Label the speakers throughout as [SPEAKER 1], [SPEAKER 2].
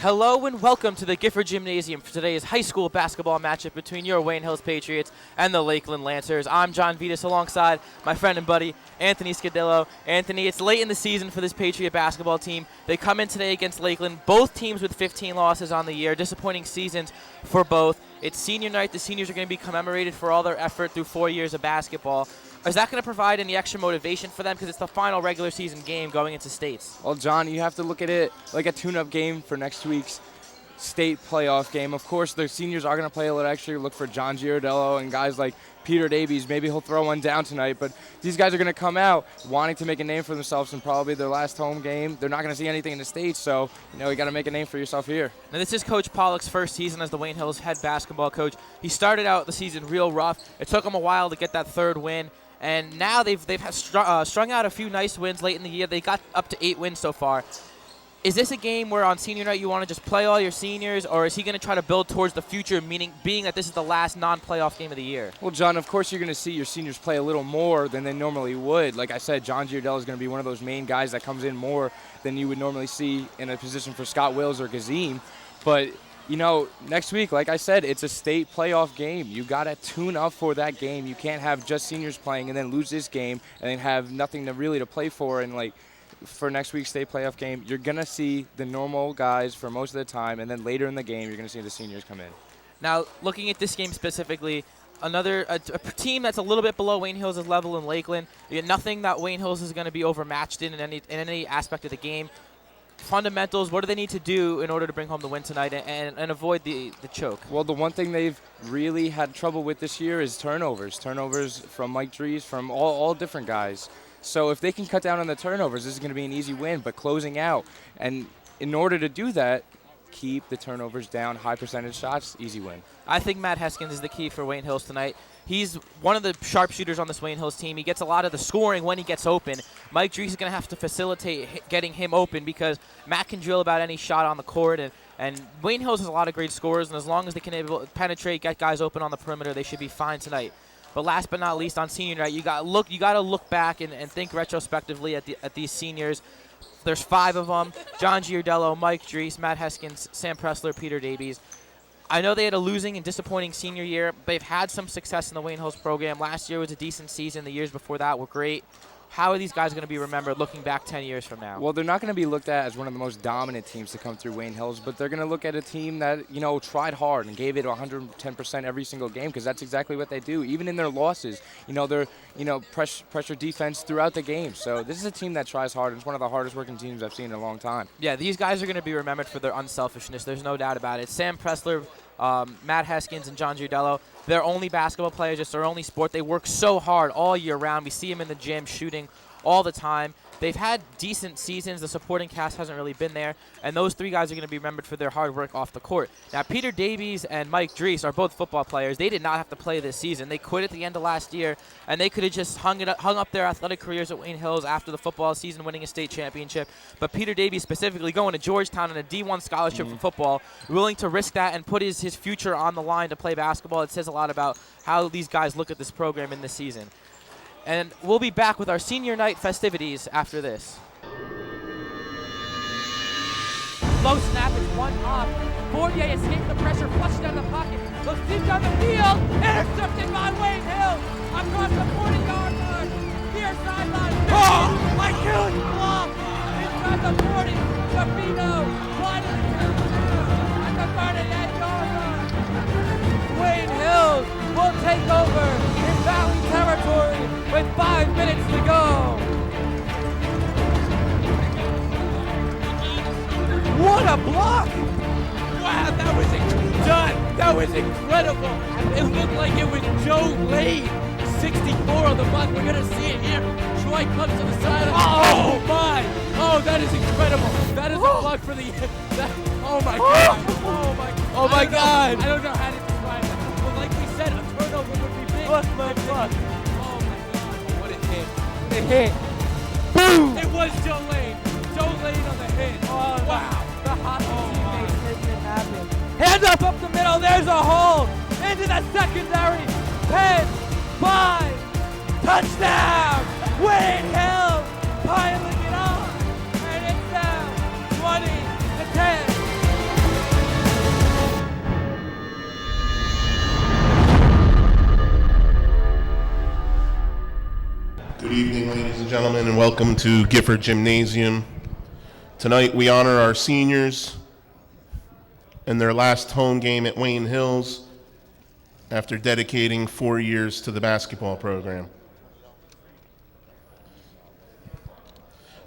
[SPEAKER 1] Hello and welcome to the Gifford Gymnasium for today's high school basketball matchup between your Wayne Hills Patriots and the Lakeland Lancers. I'm John Vittas alongside my friend and buddy, Anthony Scudillo. Anthony, it's late in the season for this Patriot basketball team. They come in today against Lakeland, both teams with 15 losses on the year, disappointing seasons for both. It's senior night. The seniors are going to be commemorated for all their effort through 4 years of basketball. Is that going to provide any extra motivation for them because it's the final regular season game going into states?
[SPEAKER 2] Well, John, you have to look at it like a tune-up game for next week's state playoff game. Of course, the seniors are going to play a little extra. Look for John Giardello and guys like Peter Davies. Maybe he'll throw one down tonight, but these guys are going to come out wanting to make a name for themselves in probably their last home game. They're not going to see anything in the States, so you got to make a name for yourself here.
[SPEAKER 1] Now, this is Coach Pollock's first season as the Wayne Hills head basketball coach. He started out the season real rough. It took him a while to get that third win. And now they've strung out a few nice wins late in the year. They got up to 8 wins so far. Is this a game where on senior night you want to just play all your seniors, or is he going to try to build towards the future, meaning being that this is the last non-playoff game of the year?
[SPEAKER 2] Well, John, of course you're going to see your seniors play a little more than they normally would. Like I said, John Giardello is going to be one of those main guys that comes in more than you would normally see in a position for Scott Wills or Gazim. But next week, like I said, it's a state playoff game. You got to tune up for that game. You can't have just seniors playing and then lose this game and then have nothing to play for. And for next week's state playoff game, you're going to see the normal guys for most of the time, and then later in the game, you're going to see the seniors come in.
[SPEAKER 1] Now, looking at this game specifically, a team that's a little bit below Wayne Hills' level in Lakeland. Nothing that Wayne Hills is going to be overmatched in any aspect of the game. Fundamentals, what do they need to do in order to bring home the win tonight and avoid the choke?
[SPEAKER 2] Well, the one thing they've really had trouble with this year is turnovers. Turnovers from Mike Dries, from all different guys. So if they can cut down on the turnovers, this is going to be an easy win, but closing out. And in order to do that, keep the turnovers down, high percentage shots, easy win.
[SPEAKER 1] I think Matt Heskins is the key for Wayne Hills tonight. He's one of the sharpshooters on this Wayne Hills team. He gets a lot of the scoring when he gets open. Mike Dries is going to have to facilitate getting him open because Matt can drill about any shot on the court, and Wayne Hills has a lot of great scorers, and as long as they can able to penetrate, get guys open on the perimeter, they should be fine tonight. But last but not least, on senior night, you got to look back and think retrospectively at these seniors. There's 5 of them: John Giardello, Mike Dries, Matt Heskins, Sam Pressler, Peter Davies. I know they had a losing and disappointing senior year. They've had some success in the Wayne Hills program. Last year was a decent season. The years before that were great. How are these guys going to be remembered looking back 10 years from now?
[SPEAKER 2] Well, they're not going to be looked at as one of the most dominant teams to come through Wayne Hills, but they're going to look at a team that, tried hard and gave it 110% every single game, because that's exactly what they do. Even in their losses, they're, pressure defense throughout the game. So this is a team that tries hard. It's one of the hardest working teams I've seen in a long time.
[SPEAKER 1] Yeah, these guys are going to be remembered for their unselfishness. There's no doubt about it. Sam Pressler, Matt Heskins, and John Giardello, they're only basketball players. It's their only sport. They work so hard all year round. We see them in the gym shooting all the time. They've had decent seasons. The supporting cast hasn't really been there, and those 3 guys are going to be remembered for their hard work off the court. Now, Peter Davies and Mike Dries are both football players. They did not have to play this season. They quit at the end of last year, and they could have just hung up their athletic careers at Wayne Hills after the football season, winning a state championship. But Peter Davies specifically going to Georgetown on a D1 scholarship for football, willing to risk that and put his future on the line to play basketball. It says a lot about how these guys look at this program in this season. And we'll be back with our senior night festivities after this. Low snap, it's one off. Fournier escapes the pressure, flushes down the pocket. Looks deep down the field. Intercepted by Wayne Hill. Across the 40-yard line. Near sideline. Oh, my huge block. Inside the 40. Sabino. Wide in the 2. At the 38-yard line. Wayne Hills will take over in Valley territory with 5 minutes to go. What a block! Wow, that was done. That was incredible. It looked like it was Joe Lade, 64 on the block. We're gonna see it here. Troy comes to the sideline. Oh my! Oh, that is incredible. That is a block for the. Oh my God! Oh my! Oh my God! I don't know how to describe that. Well, like we said, a turnover would be big. Look! Oh my God! What a hit! What a hit! Boom! It was Joe Lade. Joe Lade on the hit. Oh wow! The hot teammates making it happen. Hand up the middle. There's a hole into the secondary. 10, 5, touchdown! Wayne Hill piling it on, and it's down 20-10.
[SPEAKER 3] gentlemen, and welcome to Gifford Gymnasium. Tonight we honor our seniors and their last home game at Wayne Hills after dedicating 4 years to the basketball program.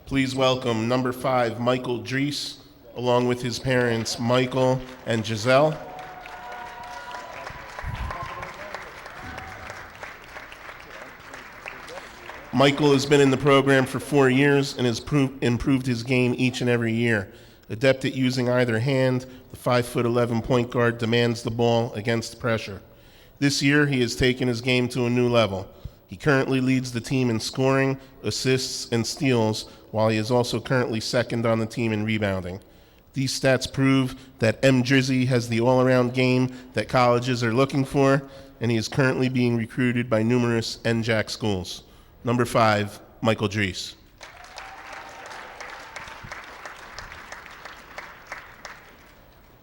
[SPEAKER 3] Please welcome number 5, Michael Drees, along with his parents, Michael and Giselle. Michael has been in the program for 4 years and has improved his game each and every year. Adept at using either hand, the 5'11" point guard demands the ball against pressure. This year, he has taken his game to a new level. He currently leads the team in scoring, assists, and steals, while he is also currently second on the team in rebounding. These stats prove that M. Drizzy has the all-around game that colleges are looking for, and he is currently being recruited by numerous NJAC schools. Number 5, Michael Drees.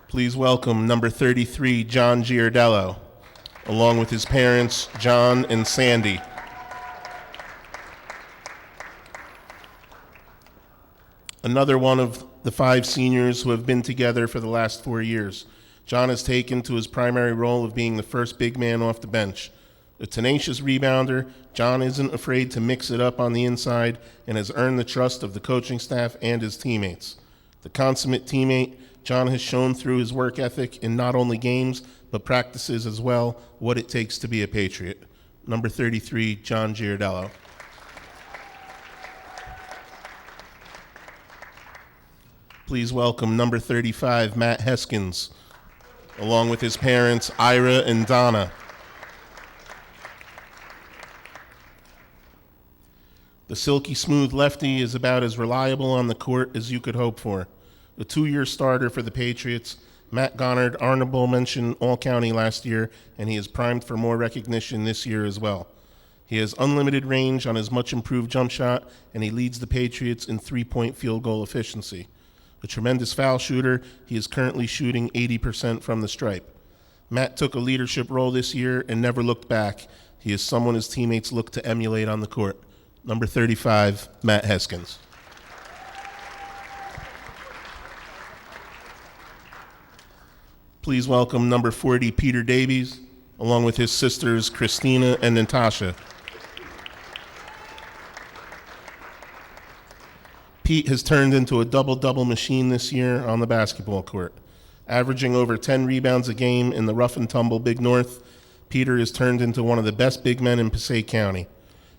[SPEAKER 3] Please welcome number 33, John Giardello, along with his parents, John and Sandy. Another one of the 5 seniors who have been together for the last 4 years. John has taken to his primary role of being the first big man off the bench. A tenacious rebounder, John isn't afraid to mix it up on the inside and has earned the trust of the coaching staff and his teammates. The consummate teammate, John has shown through his work ethic in not only games, but practices as well, what it takes to be a Patriot. Number 33, John Giardello. Please welcome number 35, Matt Heskins, along with his parents, Ira and Donna. The silky smooth lefty is about as reliable on the court as you could hope for. A 2-year starter for the Patriots, Matt garnered honorable mention All-County last year, and he is primed for more recognition this year as well. He has unlimited range on his much improved jump shot, and he leads the Patriots in 3-point field goal efficiency. A tremendous foul shooter, he is currently shooting 80% from the stripe. Matt took a leadership role this year and never looked back. He is someone his teammates look to emulate on the court. Number 35, Matt Heskins. Please welcome number 40, Peter Davies, along with his sisters, Christina and Natasha. Pete has turned into a double-double machine this year on the basketball court. Averaging over 10 rebounds a game in the rough-and-tumble Big North, Peter has turned into one of the best big men in Passaic County.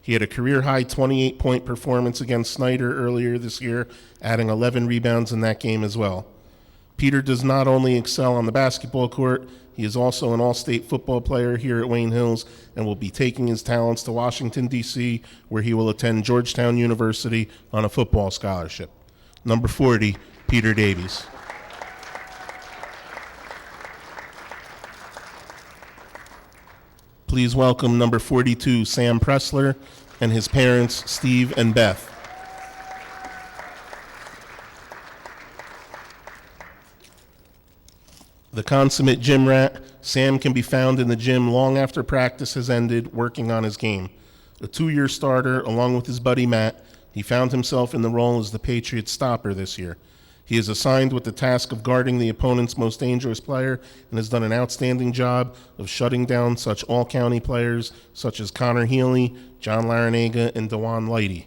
[SPEAKER 3] He had a career-high 28-point performance against Snyder earlier this year, adding 11 rebounds in that game as well. Peter does not only excel on the basketball court, he is also an all-state football player here at Wayne Hills and will be taking his talents to Washington, D.C., where he will attend Georgetown University on a football scholarship. Number 40, Peter Davies. Please welcome number 42, Sam Pressler, and his parents, Steve and Beth. The consummate gym rat, Sam can be found in the gym long after practice has ended, working on his game. A 2-year starter, along with his buddy Matt, he found himself in the role as the Patriots stopper this year. He is assigned with the task of guarding the opponent's most dangerous player and has done an outstanding job of shutting down such all-county players such as Connor Healy, John Larinaga, and DeJuan Lighty.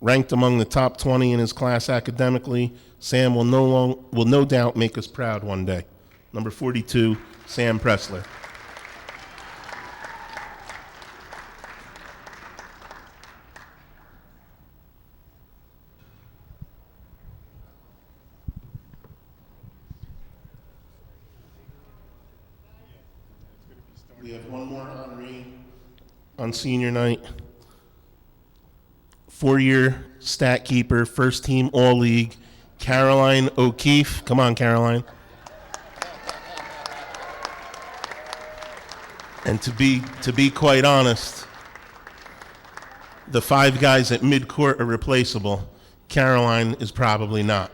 [SPEAKER 3] Ranked among the top 20 in his class academically, Sam will no doubt make us proud one day. Number 42, Sam Pressler. We have one more honoree on senior night. 4-year stat keeper, first team All-League, Caroline O'Keefe. Come on, Caroline. And to be quite honest, the 5 guys at midcourt are replaceable. Caroline is probably not.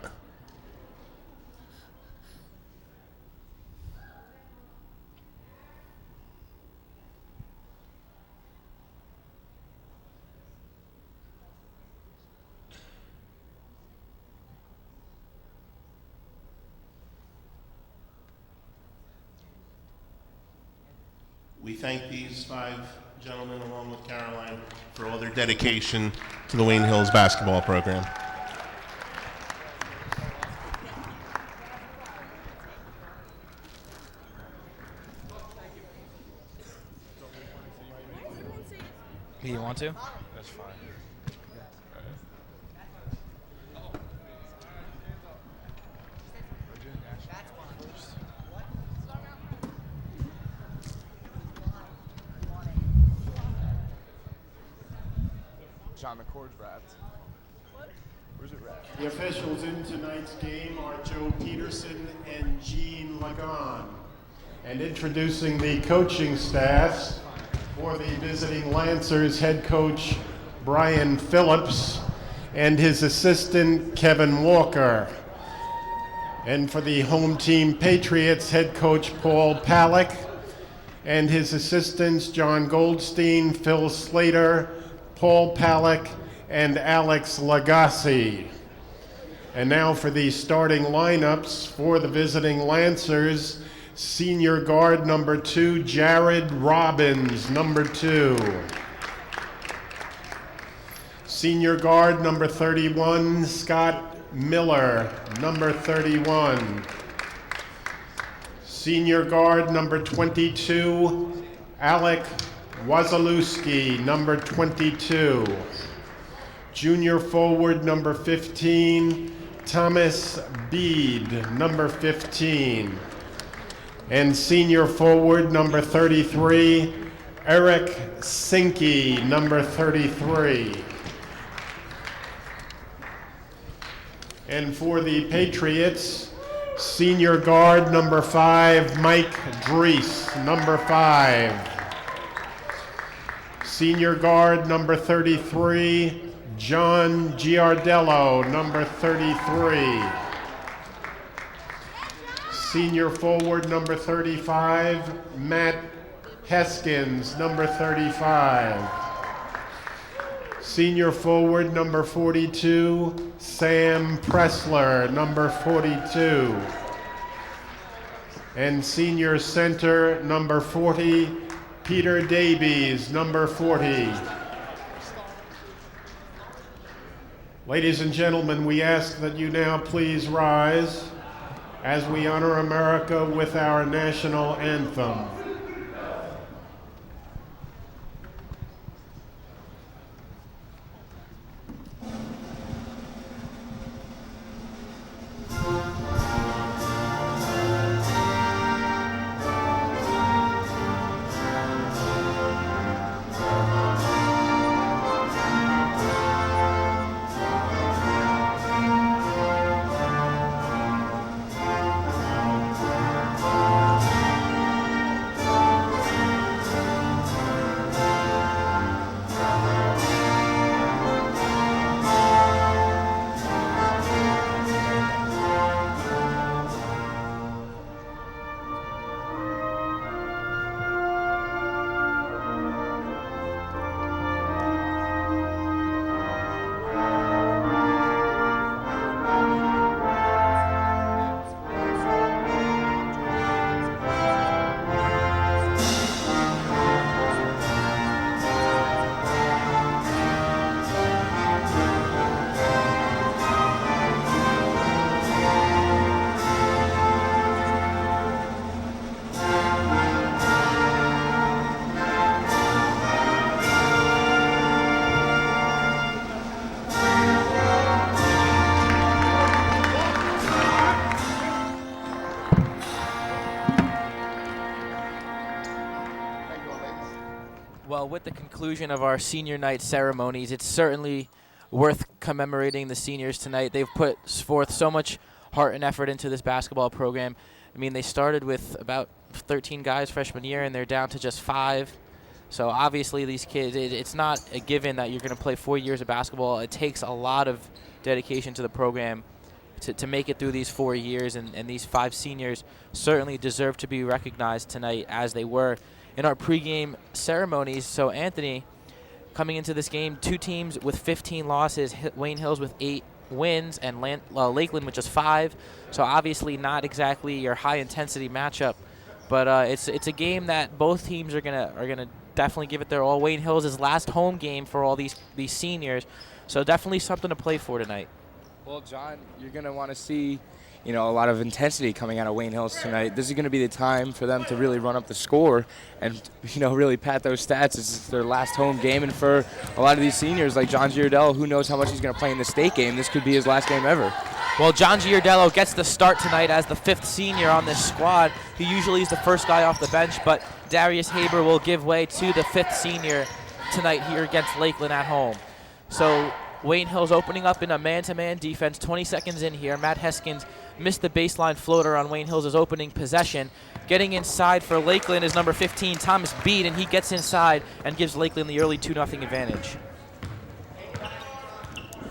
[SPEAKER 3] We thank these 5 gentlemen, along with Caroline, for all their dedication to the Wayne Hills basketball program.
[SPEAKER 1] Do you want to?
[SPEAKER 2] That's fine. John, the cord's wrapped. Where's it wrapped?
[SPEAKER 4] The officials in tonight's game are Joe Peterson and Gene Lagon. And introducing the coaching staffs for the visiting Lancers, head coach Brian Phillips and his assistant Kevin Walker. And for the home team Patriots, head coach Paul Palick and his assistants John Goldstein, Phil Slater, Paul Palick, and Alex Lagasse. And now for the starting lineups for the visiting Lancers. Senior guard number 2, Jared Robbins, number 2. Senior guard number 31, Scott Miller, number 31. Senior guard number 22, Alec Wazalewski, number 22. Junior forward number 15, Thomas Bede, number 15. And senior forward number 33, Eric Sinke, number 33. And for the Patriots, senior guard number 5, Mike Drees, number 5. Senior guard number 33, John Giardello, number 33. Senior forward number 35, Matt Heskins, number 35. Senior forward number 42, Sam Pressler, number 42. And senior center number 40, Peter Davies, number 40. Ladies and gentlemen, we ask that you now please rise as we honor America with our national anthem.
[SPEAKER 1] Well, with the conclusion of our senior night ceremonies, it's certainly worth commemorating the seniors tonight. They've put forth so much heart and effort into this basketball program. I mean, they started with about 13 guys freshman year, and they're down to just 5. So obviously these kids, it's not a given that you're going to play 4 years of basketball. It takes a lot of dedication to the program to make it through these 4 years, and these 5 seniors certainly deserve to be recognized tonight as they were in our pregame ceremonies. So Anthony, coming into this game, 2 teams with 15 losses, Wayne Hills with 8 wins, and Lakeland with just 5. So obviously not exactly your high-intensity matchup. But it's a game that both teams are gonna definitely give it their all. Wayne Hills is last home game for all these seniors, so definitely something to play for tonight.
[SPEAKER 2] Well, John, you're going to want to see, a lot of intensity coming out of Wayne Hills tonight. This is going to be the time for them to really run up the score and, really pat those stats. This is their last home game, and for a lot of these seniors like John Giardello, who knows how much he's going to play in the state game, this could be his last game ever.
[SPEAKER 1] Well, John Giardello gets the start tonight as the 5th senior on this squad. He usually is the first guy off the bench, but Darius Haber will give way to the 5th senior tonight here against Lakeland at home. So Wayne Hills opening up in a man-to-man defense, 20 seconds in here. Matt Heskins missed the baseline floater on Wayne Hills' opening possession. Getting inside for Lakeland is number 15, Thomas Bede, and he gets inside and gives Lakeland the early 2-0 advantage.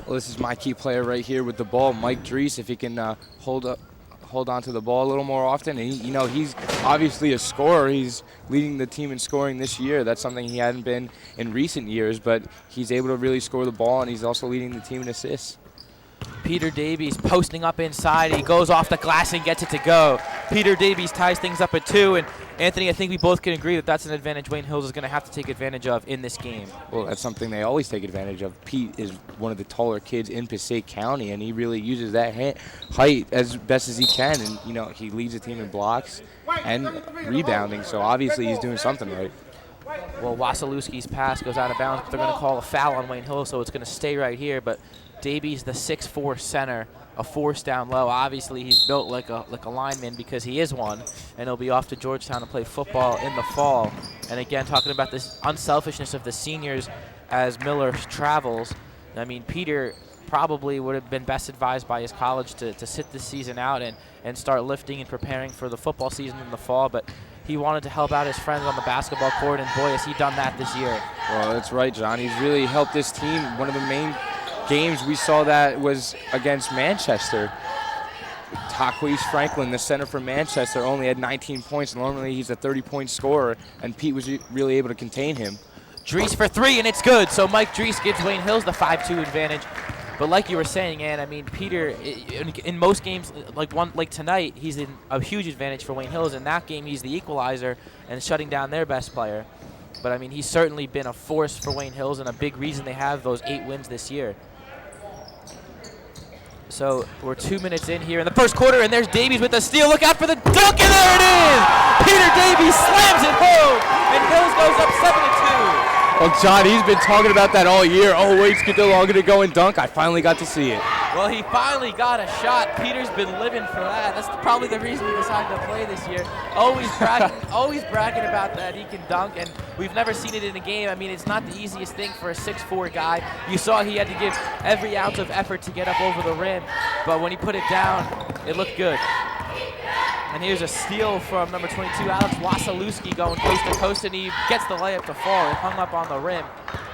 [SPEAKER 2] Well, this is my key player right here with the ball, Mike Drees. If he can hold on to the ball a little more often. And he's obviously a scorer. He's leading the team in scoring this year. That's something he hadn't been in recent years, but he's able to really score the ball, and he's also leading the team in assists.
[SPEAKER 1] Peter Davies posting up inside. He goes off the glass and gets it to go. Peter Davies ties things up at 2, and Anthony, I think we both can agree that that's an advantage Wayne Hills is going to have to take advantage of in this game.
[SPEAKER 2] Well, that's something they always take advantage of. Pete is one of the taller kids in Passaic County, and he really uses that height as best as he can. And, he leads the team in blocks and rebounding, so obviously he's doing something right.
[SPEAKER 1] Well, Wasilewski's pass goes out of bounds, but they're going to call a foul on Wayne Hills, so it's going to stay right here. But Davies, the 6'4" center, a force down low. Obviously, he's built like a lineman because he is one, and he'll be off to Georgetown to play football in the fall. And again, talking about this unselfishness of the seniors as Miller travels. I mean, Peter probably would have been best advised by his college to sit this season out and start lifting and preparing for the football season in the fall, but he wanted to help out his friends on the basketball court, and boy, has he done that this year.
[SPEAKER 2] Well, that's right, John. He's really helped this team. One of the main games we saw that was against Manchester. Taquise Franklin, the center for Manchester, only had 19 points. Normally he's a 30-point scorer, and Pete was really able to contain him.
[SPEAKER 1] Drees for 3, and it's good. So Mike Drees gives Wayne Hills the 5-2 advantage. But like you were saying, Ann, I mean, Peter, in most games, like tonight, he's in a huge advantage for Wayne Hills. In that game, he's the equalizer and shutting down their best player. But, I mean, he's certainly been a force for Wayne Hills and a big reason they have those 8 wins this year. So we're 2 minutes in here in the first quarter, and there's Davies with the steal. Look out for the dunk, and there it is! Peter Davies slams it home, and Hills goes up 7-2.
[SPEAKER 2] Well, John, he's been talking about that all year. Oh, wait, Scudillo, I'm going to go and dunk. I finally got to see it.
[SPEAKER 1] Well, he finally got a shot. Peter's been living for that. That's probably the reason he decided to play this year. Always bragging about that he can dunk, and we've never seen it in a game. I mean, it's not the easiest thing for a 6'4" guy. You saw he had to give every ounce of effort to get up over the rim, but when he put it down, it looked good. And here's a steal from number 22, Alex Wasilewski, going coast to coast, and he gets the layup to fall. It hung up on the rim,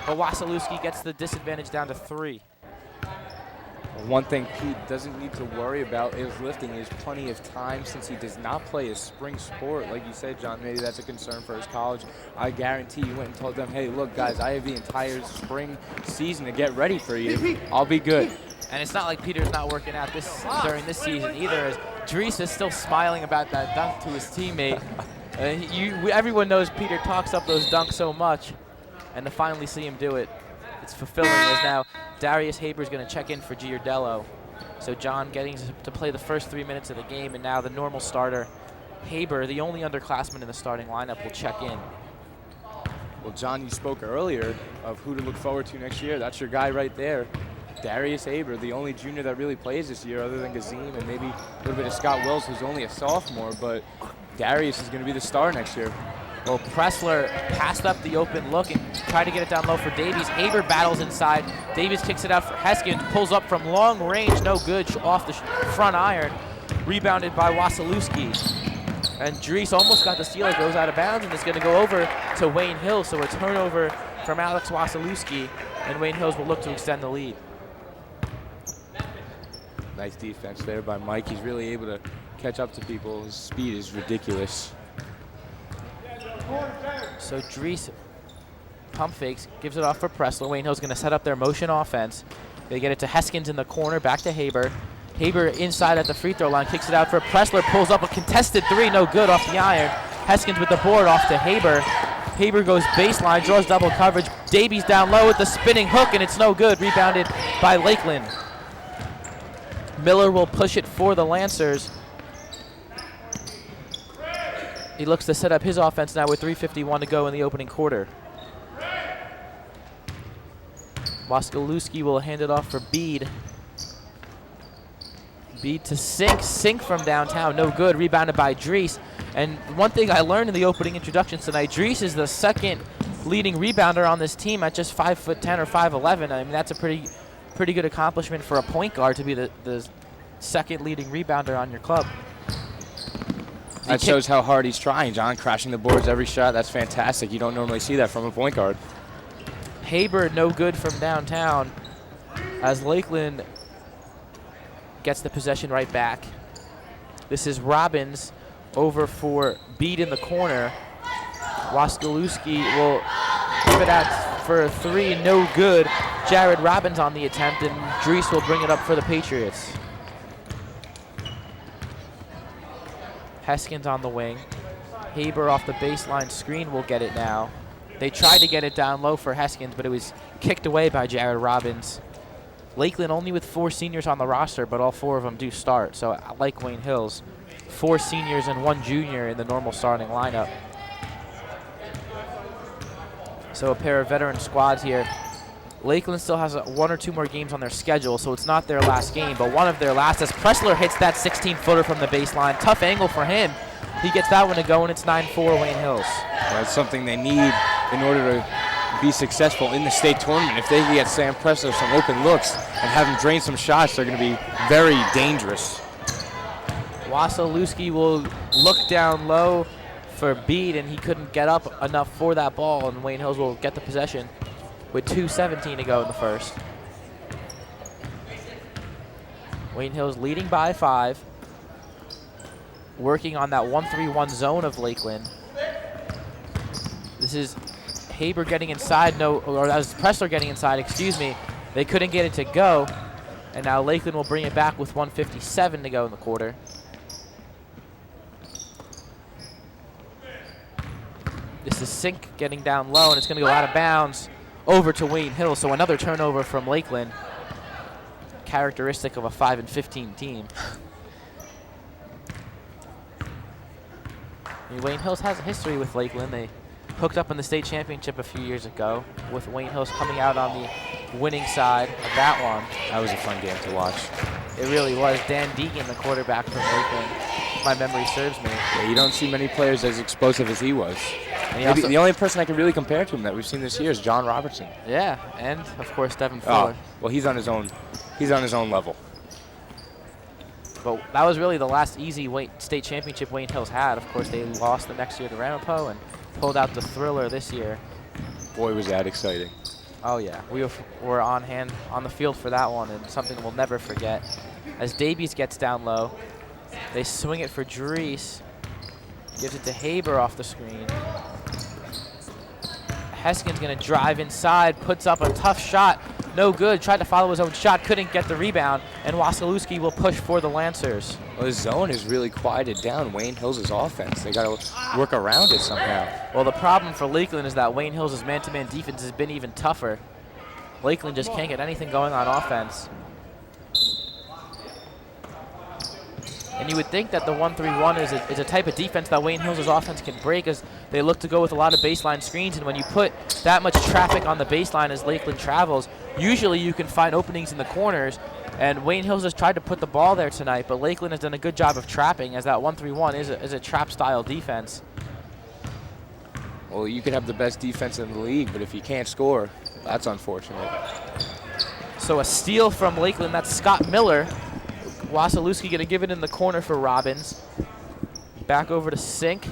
[SPEAKER 1] but Wasilewski gets the disadvantage down to 3.
[SPEAKER 2] One thing Pete doesn't need to worry about is lifting. He has plenty of time since he does not play a spring sport. Like you said, John, maybe that's a concern for his college. I guarantee you went and told them, hey, look, guys, I have the entire spring season to get ready for you. I'll be good.
[SPEAKER 1] And it's not like Peter's not working out during this season either, as Drees is still smiling about that dunk to his teammate. Everyone knows Peter talks up those dunks so much, and to finally see him do it, it's fulfilling. As now Darius Haber is going to check in for Giardello. So John getting to play the first 3 minutes of the game, and now the normal starter, Haber, the only underclassman in the starting lineup, will check in.
[SPEAKER 2] Well, John, you spoke earlier of who to look forward to next year. That's your guy right there. Darius Haber, the only junior that really plays this year other than Gazim and maybe a little bit of Scott Wills, who's only a sophomore, but Darius is going to be the star next year.
[SPEAKER 1] Well, Pressler passed up the open look and tried to get it down low for Davies. Haber battles inside. Davies kicks it out for Heskins, pulls up from long range, no good, off the front iron. Rebounded by Wasilewski. And Drees almost got the steal. It goes out of bounds, and it's going to go over to Wayne Hills. So a turnover from Alex Wasilewski, and Wayne Hills will look to extend the lead.
[SPEAKER 2] Nice defense there by Mike. He's really able to catch up to people. His speed is ridiculous.
[SPEAKER 1] So Drees pump fakes, gives it off for Pressler. Wayne Hill's going to set up their motion offense. They get it to Heskins in the corner, back to Haber. Haber inside at the free throw line, kicks it out for Pressler, pulls up a contested 3, no good off the iron. Heskins with the board off to Haber. Haber goes baseline, draws double coverage. Davies down low with the spinning hook, and it's no good. Rebounded by Lakeland. Miller will push it for the Lancers. He looks to set up his offense now with 3:51 to go in the opening quarter. Wasilewski will hand it off for Bede. Bede to Sink. Sink from downtown, no good. Rebounded by Drees. And one thing I learned in the opening introductions tonight, Drees is the second leading rebounder on this team at just 5'10" or 5'11". I mean, that's a pretty good accomplishment for a point guard to be the second leading rebounder on your club.
[SPEAKER 2] That shows how hard he's trying, John. Crashing the boards every shot. That's fantastic. You don't normally see that from a point guard.
[SPEAKER 1] Haber no good from downtown as Lakeland gets the possession right back. This is Robbins over for Bede in the corner. Wasilewski will give it out for a three, no good. Jared Robbins on the attempt, and Drees will bring it up for the Patriots. Heskins on the wing. Haber off the baseline screen will get it now. They tried to get it down low for Heskins, but it was kicked away by Jared Robbins. Lakeland only with 4 seniors on the roster, but all 4 of them do start. So like Wayne Hills, 4 seniors and 1 junior in the normal starting lineup. So a pair of veteran squads here. Lakeland still has 1 or 2 more games on their schedule, so it's not their last game, but one of their last as Pressler hits that 16-footer from the baseline. Tough angle for him. He gets that one to go, and it's 9-4 Wayne Hills.
[SPEAKER 2] Well, that's something they need in order to be successful in the state tournament. If they can get Sam Pressler some open looks and have him drain some shots, they're going to be very dangerous.
[SPEAKER 1] Wasilewski will look down low for Bede, and he couldn't get up enough for that ball, and Wayne Hills will get the possession with 2:17 to go in the first. Wayne Hills leading by 5, working on that 1-3-1 zone of Lakeland. This is Haber getting inside, or that was Pressler getting inside, excuse me. They couldn't get it to go, and now Lakeland will bring it back with 1:57 to go in the quarter. This is Sink getting down low, and it's going to go out of bounds over to Wayne Hills. So another turnover from Lakeland, characteristic of a 5-15 team. I mean, Wayne Hills has a history with Lakeland. They hooked up in the state championship a few years ago, with Wayne Hills coming out on the winning side of that one.
[SPEAKER 2] That was a fun game to watch.
[SPEAKER 1] It really was. Dan Deegan, the quarterback from Lakeland, if my memory serves me.
[SPEAKER 2] Yeah, you don't see many players as explosive as he was.
[SPEAKER 1] And
[SPEAKER 2] Maybe the only person I can really compare to him that we've seen this year is John Robertson.
[SPEAKER 1] Yeah, and of course Devin Fuller.
[SPEAKER 2] Well, he's on his own level.
[SPEAKER 1] But that was really the last easy state championship Wayne Hills had. Of course, they lost the next year to Ramapo and pulled out the thriller this year.
[SPEAKER 2] Boy, was that exciting.
[SPEAKER 1] Oh yeah, we were on the field for that one, and something we'll never forget. As Davies gets down low, they swing it for Drees. Gives it to Haber off the screen. Heskin's gonna drive inside, puts up a tough shot. No good, tried to follow his own shot, couldn't get the rebound, and Wasilewski will push for the Lancers.
[SPEAKER 2] Well, the zone has really quieted down Wayne Hills' offense. They got to work around it somehow.
[SPEAKER 1] Well, the problem for Lakeland is that Wayne Hills' man-to-man defense has been even tougher. Lakeland just can't get anything going on offense. And you would think that the 1-3-1 is a type of defense that Wayne Hills' offense can break, as they look to go with a lot of baseline screens. And when you put that much traffic on the baseline as Lakeland travels, usually you can find openings in the corners. And Wayne Hills has tried to put the ball there tonight, but Lakeland has done a good job of trapping, as that 1-3-1 is a trap-style defense.
[SPEAKER 2] Well, you could have the best defense in the league, but if you can't score, that's unfortunate.
[SPEAKER 1] So a steal from Lakeland, that's Scott Miller. Wasilewski going to give it in the corner for Robbins. Back over to Sink.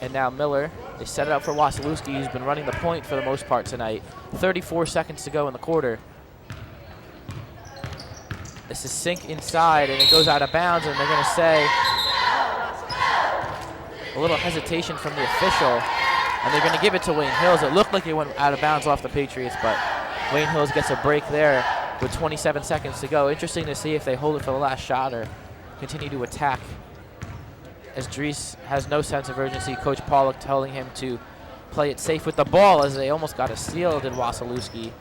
[SPEAKER 1] And now Miller. They set it up for Wasilewski, who's been running the point for the most part tonight. 34 seconds to go in the quarter. This is Sink inside, and it goes out of bounds, and they're going to say a little hesitation from the official, and they're going to give it to Wayne Hills. It looked like it went out of bounds off the Patriots, but Wayne Hills gets a break there with 27 seconds to go. Interesting to see if they hold it for the last shot or continue to attack. as Dries has no sense of urgency. Coach Pollock telling him to play it safe with the ball as they almost got a steal, did Wasilewski.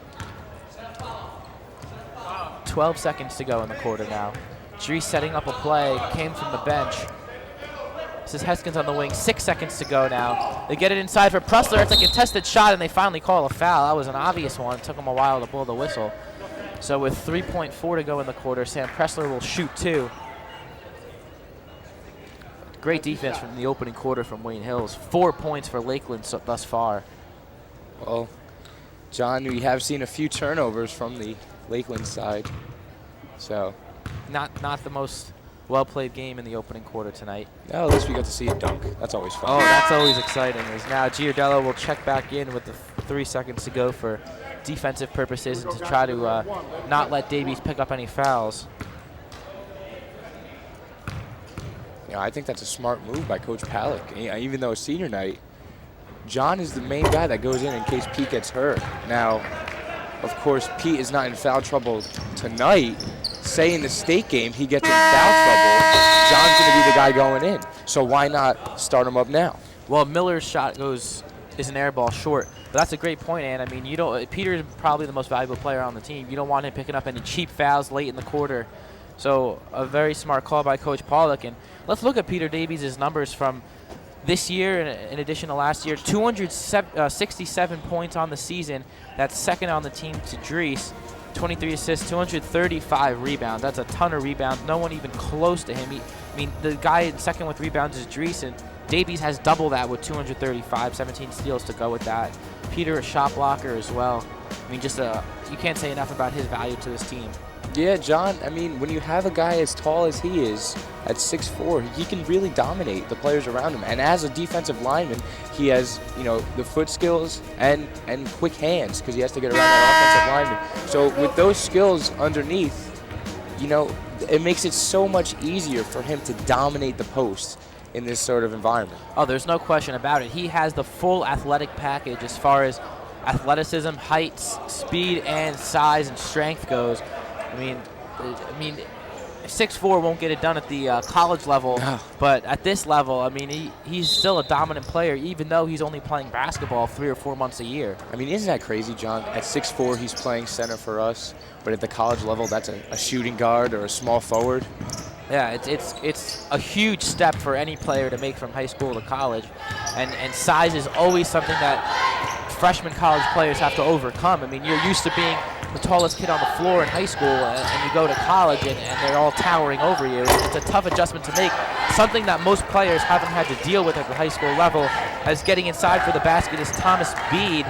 [SPEAKER 1] 12 seconds to go in the quarter now. Dries setting up a play, came from the bench. This is Heskins on the wing, 6 seconds to go now. They get it inside for Pressler. It's a contested shot, and they finally call a foul. That was an obvious one. It took them a while to blow the whistle. So with 3.4 to go in the quarter, Sam Pressler will shoot 2. Great defense from the opening quarter from Wayne Hills. 4 points for Lakeland thus far.
[SPEAKER 2] Well, John, we have seen a few turnovers from the Lakeland side. So,
[SPEAKER 1] Not the most well-played game in the opening quarter tonight.
[SPEAKER 2] no, at least we got to see a dunk. That's always fun.
[SPEAKER 1] Oh, that's always exciting. As now Giardello will check back in with the 3 seconds to go for defensive purposes and to try to not let Davies pick up any fouls.
[SPEAKER 2] You know, I think that's a smart move by Coach Pollock. Even though it's senior night, John is the main guy that goes in case Pete gets hurt. Now, of course, Pete is not in foul trouble tonight. Say in the state game he gets in foul trouble, John's going to be the guy going in. So why not start him up now?
[SPEAKER 1] Well, Miller's shot is an air ball short. But that's a great point, Ann. I mean, Peter is probably the most valuable player on the team. You don't want him picking up any cheap fouls late in the quarter. So a very smart call by Coach Pollock. And let's look at Peter Davies' numbers from this year, in addition to last year. 267 points on the season. That's second on the team to Dries. 23 assists, 235 rebounds. That's a ton of rebounds. No one even close to him. The guy in second with rebounds is Dries, and Davies has double that with 235, 17 steals to go with that. Peter, a shot blocker as well. You can't say enough about his value to this team.
[SPEAKER 2] Yeah, John, when you have a guy as tall as he is at 6'4", he can really dominate the players around him. And as a defensive lineman, he has, the foot skills and quick hands because he has to get around that offensive lineman. So with those skills underneath, it makes it so much easier for him to dominate the post in this sort of environment.
[SPEAKER 1] Oh, there's no question about it. He has the full athletic package as far as athleticism, height, speed, and size and strength goes. 6'4" won't get it done at the college level, but at this level, he's still a dominant player, even though he's only playing basketball 3 or 4 months a year.
[SPEAKER 2] Isn't that crazy, John? At 6'4", he's playing center for us, but at the college level, that's a shooting guard or a small forward.
[SPEAKER 1] Yeah, it's a huge step for any player to make from high school to college, and size is always something that freshman college players have to overcome. You're used to being the tallest kid on the floor in high school, and you go to college and they're all towering over you. It's a tough adjustment to make, something that most players haven't had to deal with at the high school level. As getting inside for the basket is Thomas Bede,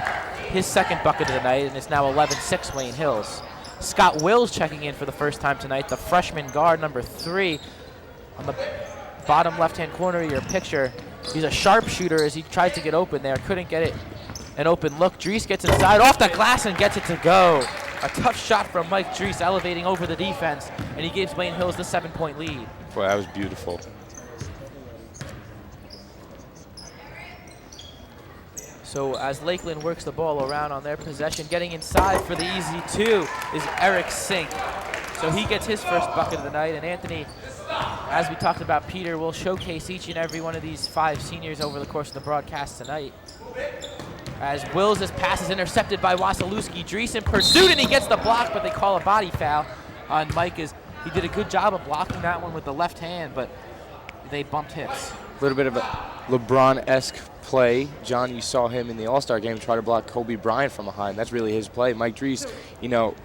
[SPEAKER 1] his second bucket of the night, and it's now 11-6 Wayne Hills. Scott Wills checking in for the first time tonight, the freshman guard, number 3. On the bottom left-hand corner of your picture, he's a sharpshooter as he tries to get open there. Couldn't get it an open look. Dries gets inside, off the glass, and gets it to go. A tough shot from Mike Dries, elevating over the defense, and he gives Wayne Hills the 7-point lead.
[SPEAKER 2] Boy, that was beautiful.
[SPEAKER 1] So as Lakeland works the ball around on their possession, getting inside for the easy 2 is Eric Sink. So he gets his first bucket of the night, and Anthony, as we talked about, Peter will showcase each and every one of these 5 seniors over the course of the broadcast tonight. As Wills' pass is intercepted by Wasilewski. Dries in pursuit, and he gets the block, but they call a body foul on Mike. He did a good job of blocking that one with the left hand, but they bumped hips.
[SPEAKER 2] A little bit of a LeBron-esque play. John, you saw him in the All-Star game try to block Kobe Bryant from behind. That's really his play. Mike Dries,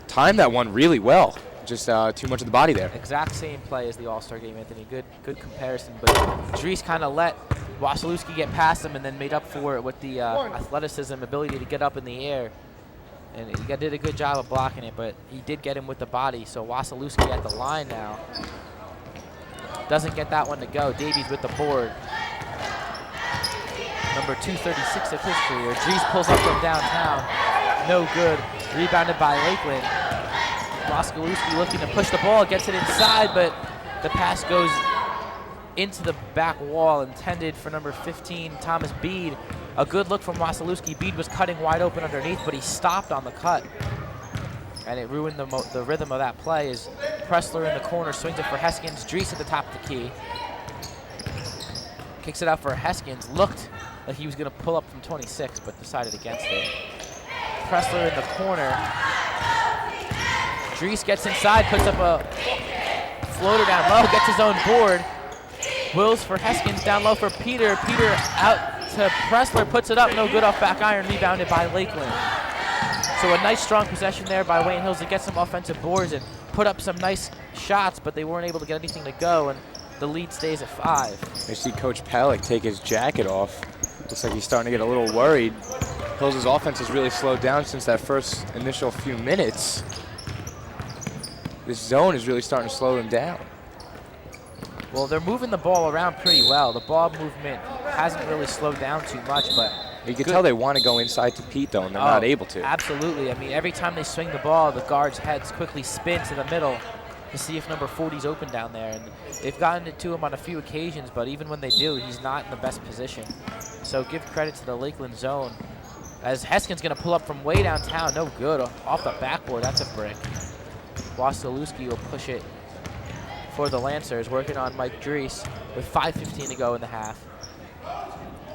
[SPEAKER 2] timed that one really well. Just too much of the body there.
[SPEAKER 1] Exact same play as the All-Star game, Anthony. Good comparison. But Dries kind of let Wasilewski get past him and then made up for it with the athleticism, ability to get up in the air. And he did a good job of blocking it, but he did get him with the body. So Wasilewski at the line now. Doesn't get that one to go. Davies with the board. Number 236 of his career. Dries pulls up from downtown. No good. Rebounded by Lakeland. Wasilewski looking to push the ball, gets it inside, but the pass goes into the back wall, intended for number 15, Thomas Bede. A good look from Wasilewski. Bede was cutting wide open underneath, but he stopped on the cut. And it ruined the rhythm of that play as Pressler in the corner swings it for Heskins. Dries at the top of the key. Kicks it out for Heskins. Looked like he was going to pull up from 26, but decided against it. Pressler in the corner. Dries gets inside, puts up a floater down low, gets his own board. Wills for Heskins, down low for Peter. Peter out to Pressler, puts it up, no good off back iron, rebounded by Lakeland. So a nice strong possession there by Wayne Hills to get some offensive boards and put up some nice shots, but they weren't able to get anything to go, and the lead stays at 5.
[SPEAKER 2] I see Coach Palick take his jacket off. Looks like he's starting to get a little worried. Hills' offense has really slowed down since that first initial few minutes. This zone is really starting to slow them down.
[SPEAKER 1] Well, they're moving the ball around pretty well. The ball movement hasn't really slowed down too much, but
[SPEAKER 2] you can tell they want to go inside to Pete, though, and they're not able to.
[SPEAKER 1] Absolutely. I mean, every time they swing the ball, the guards' heads quickly spin to the middle to see if number 40's open down there. And they've gotten it to him on a few occasions, but even when they do, he's not in the best position. So give credit to the Lakeland zone. As Heskin's going to pull up from way downtown. No good. Off the backboard. That's a brick. Wasilewski will push it for the Lancers, working on Mike Dries with 5:15 to go in the half.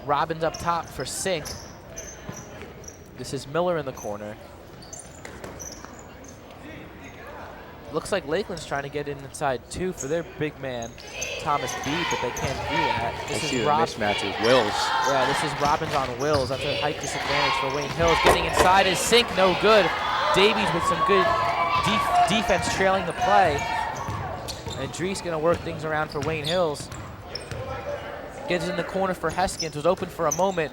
[SPEAKER 1] Robbins up top for Sink. This is Miller in the corner. Looks like Lakeland's trying to get in inside too for their big man, Thomas Bede, but they can't do that.
[SPEAKER 2] This is mismatch with Wills.
[SPEAKER 1] Yeah, this is Robbins on Wills. That's a height disadvantage for Wayne Hills. Getting inside is Sink, no good. Davies with some good defense trailing the play. And Dries gonna work things around for Wayne Hills. Gets in the corner for Heskins, was open for a moment.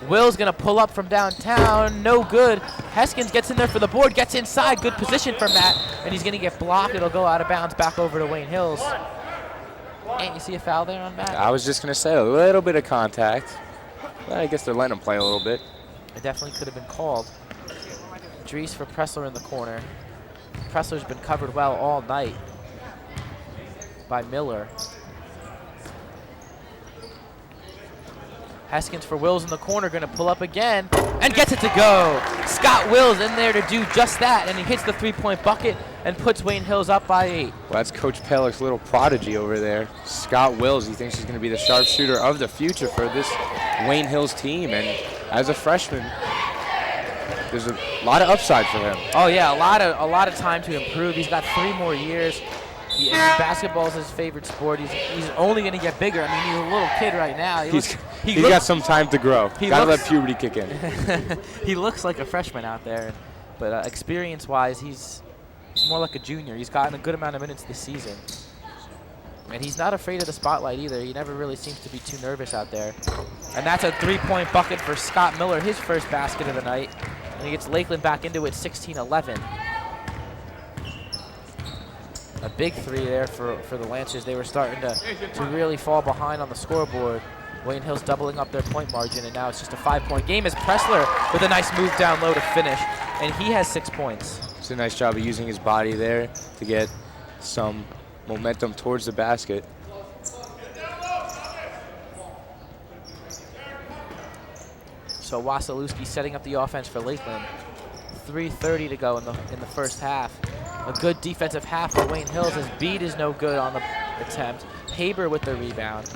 [SPEAKER 1] Will's gonna pull up from downtown, no good. Heskins gets in there for the board, gets inside, good position from that, and he's gonna get blocked. It'll go out of bounds back over to Wayne Hills. And you see a foul there on Matt?
[SPEAKER 2] I was just gonna say a little bit of contact. Well, I guess they're letting him play a little bit.
[SPEAKER 1] It definitely could have been called. Dries for Pressler in the corner. Pressler's been covered well all night by Miller. Heskins for Wills in the corner, gonna pull up again, and gets it to go. Scott Wills in there to do just that, and he hits the three-point bucket and puts Wayne Hills up by 8.
[SPEAKER 2] Well, that's Coach Pellick's little prodigy over there. Scott Wills, he thinks he's gonna be the sharpshooter of the future for this Wayne Hills team, and as a freshman, there's a lot of upside for him.
[SPEAKER 1] Oh yeah, a lot of time to improve. He's got 3 more years. Basketball is his favorite sport. He's only going to get bigger. I mean, he's a little kid right now.
[SPEAKER 2] He's got some time to grow. Got to let puberty kick in.
[SPEAKER 1] He looks like a freshman out there, but experience-wise, he's more like a junior. He's gotten a good amount of minutes this season. And he's not afraid of the spotlight either. He never really seems to be too nervous out there. And that's a 3-point bucket for Scott Miller, his first basket of the night. And he gets Lakeland back into it 16-11. A big 3 there for the Lancers. They were starting to really fall behind on the scoreboard. Wayne Hills doubling up their point margin, and now it's just a 5-point game as Pressler with a nice move down low to finish. And he has 6 points.
[SPEAKER 2] It's a nice job of using his body there to get some momentum towards the basket.
[SPEAKER 1] So Wasilewski setting up the offense for Lakeland. 3:30 to go in the first half. A good defensive half for Wayne Hills as Bede is no good on the attempt. Haber with the rebound.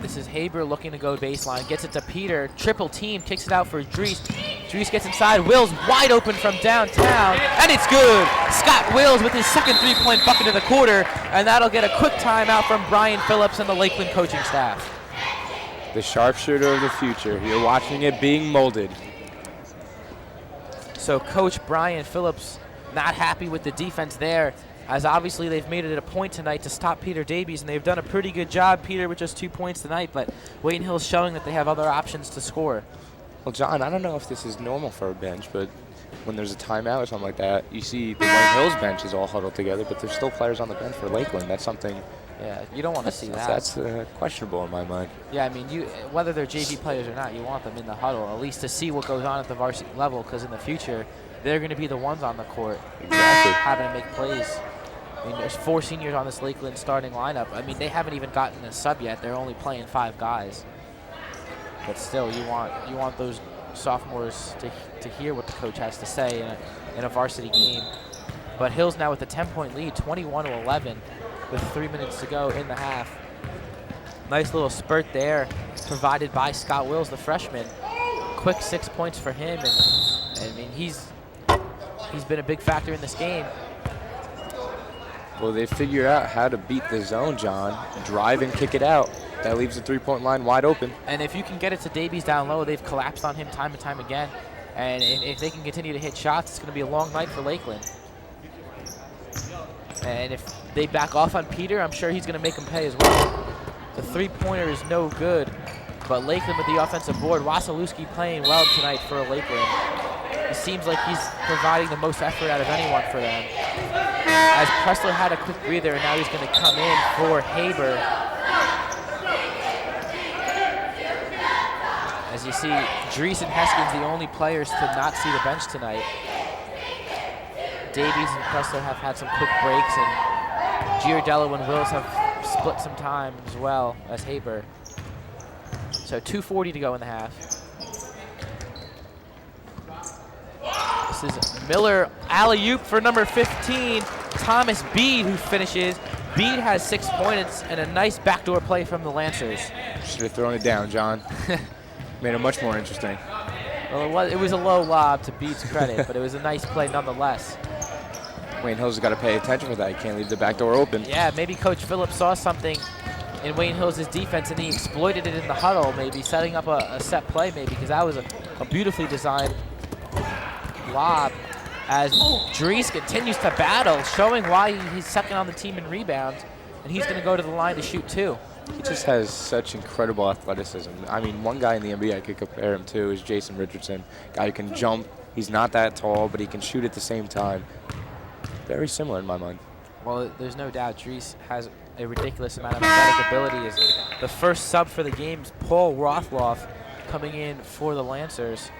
[SPEAKER 1] This is Haber looking to go baseline. Gets it to Peter. Triple team. Kicks it out for Dries. Dries gets inside. Wills wide open from downtown. And it's good. Scott Wills with his second 3-point bucket of the quarter. And that'll get a quick timeout from Brian Phillips and the Lakeland coaching staff.
[SPEAKER 2] The sharpshooter of the future. You're watching it being molded.
[SPEAKER 1] So Coach Brian Phillips not happy with the defense there, as obviously they've made it a point tonight to stop Peter Davies, and they've done a pretty good job, Peter, with just 2 points tonight, but Wayne Hill's showing that they have other options to score.
[SPEAKER 2] Well, John, I don't know if this is normal for a bench, but when there's a timeout or something like that, you see the Wayne Hills bench is all huddled together, but there's still players on the bench for Lakeland. That's something.
[SPEAKER 1] Yeah, you don't want to see that.
[SPEAKER 2] That's questionable in my mind.
[SPEAKER 1] Yeah, I mean, whether they're JV players or not, you want them in the huddle, at least to see what goes on at the varsity level, because in the future, they're going to be the ones on the court.
[SPEAKER 2] Exactly.
[SPEAKER 1] Having to make plays. I mean, there's 4 seniors on this Lakeland starting lineup. I mean, they haven't even gotten a sub yet. They're only playing 5 guys. But still, you want those sophomores to hear what the coach has to say in a varsity game. But Hills now with a 10-point lead, 21-11, with 3 minutes to go in the half. Nice little spurt there, provided by Scott Wills, the freshman. Quick 6 points for him, and I mean he's been a big factor in this game.
[SPEAKER 2] Well, they figured out how to beat the zone, John. Drive and kick it out. That leaves the three-point line wide open.
[SPEAKER 1] And if you can get it to Davies down low, they've collapsed on him time and time again. And if they can continue to hit shots, it's going to be a long night for Lakeland. And if they back off on Peter, I'm sure he's going to make them pay as well. The three-pointer is no good, but Lakeland with the offensive board. Wasilewski playing well tonight for Lakeland. It seems like he's providing the most effort out of anyone for them. As Pressler had a quick breather, and now he's going to come in for Haber. As you see, Dries and Heskins the only players to not see the bench tonight. Davies and Pressler have had some quick breaks, and Giardello and Wills have split some time as well as Haber. So 2:40 to go in the half. This is Miller alley-oop for number 15, Thomas Bede, who finishes. Bede has 6 points and a nice backdoor play from the Lancers.
[SPEAKER 2] Should have thrown it down, John. Made it much more interesting.
[SPEAKER 1] Well, it was a low lob to Bede's credit, but it was a nice play nonetheless.
[SPEAKER 2] Wayne Hills has got to pay attention for that. He can't leave the back door open.
[SPEAKER 1] Yeah, maybe Coach Phillips saw something in Wayne Hills' defense and he exploited it in the huddle, maybe setting up a set play maybe, because that was a beautifully designed lob as Dries continues to battle, showing why he's second on the team in rebounds, and he's going to go to the line to shoot 2.
[SPEAKER 2] He just has such incredible athleticism. I mean, one guy in the NBA I could compare him to is Jason Richardson. Guy who can jump. He's not that tall, but he can shoot at the same time. Very similar in my mind.
[SPEAKER 1] Well, there's no doubt Dries has a ridiculous amount of athletic ability. As the first sub for the game is Paul Rothloff coming in for the Lancers.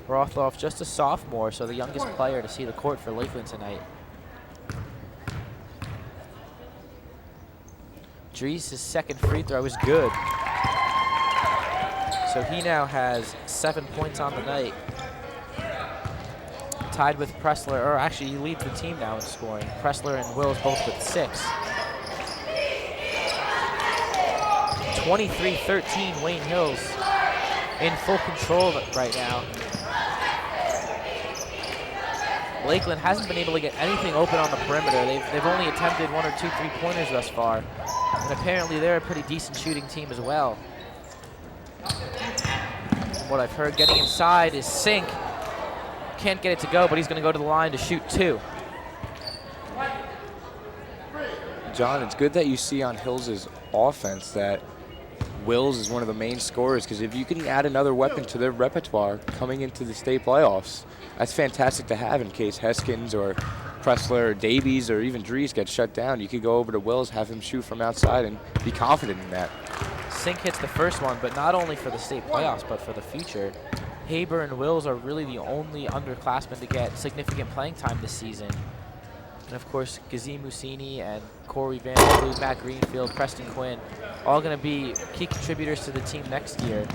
[SPEAKER 1] Rothloff just a sophomore, so the youngest player to see the court for Lakeland tonight. Dries' second free throw is good. So he now has 7 points on the night. Tied with Pressler, or actually he leads the team now in scoring. Pressler and Wills both with 6. 23-13 Wayne Hills in full control right now. Lakeland hasn't been able to get anything open on the perimeter. They've only attempted 1 or 2 3-pointers thus far. And apparently they're a pretty decent shooting team as well. From what I've heard, getting inside is Sink. Can't get it to go, but he's going to go to the line to shoot 2.
[SPEAKER 2] John, it's good that you see on Hills' offense that Wills is one of the main scorers, because if you can add another weapon to their repertoire coming into the state playoffs, that's fantastic to have in case Heskins or Pressler or Davies or even Dries get shut down. You could go over to Wills, have him shoot from outside, and be confident in that.
[SPEAKER 1] Sink hits the first one, but not only for the state playoffs, but for the future. Haber and Wills are really the only underclassmen to get significant playing time this season. And of course, Gazim Musini and Corey Van Vliet, Matt Greenfield, Preston Quinn, all going to be key contributors to the team next year,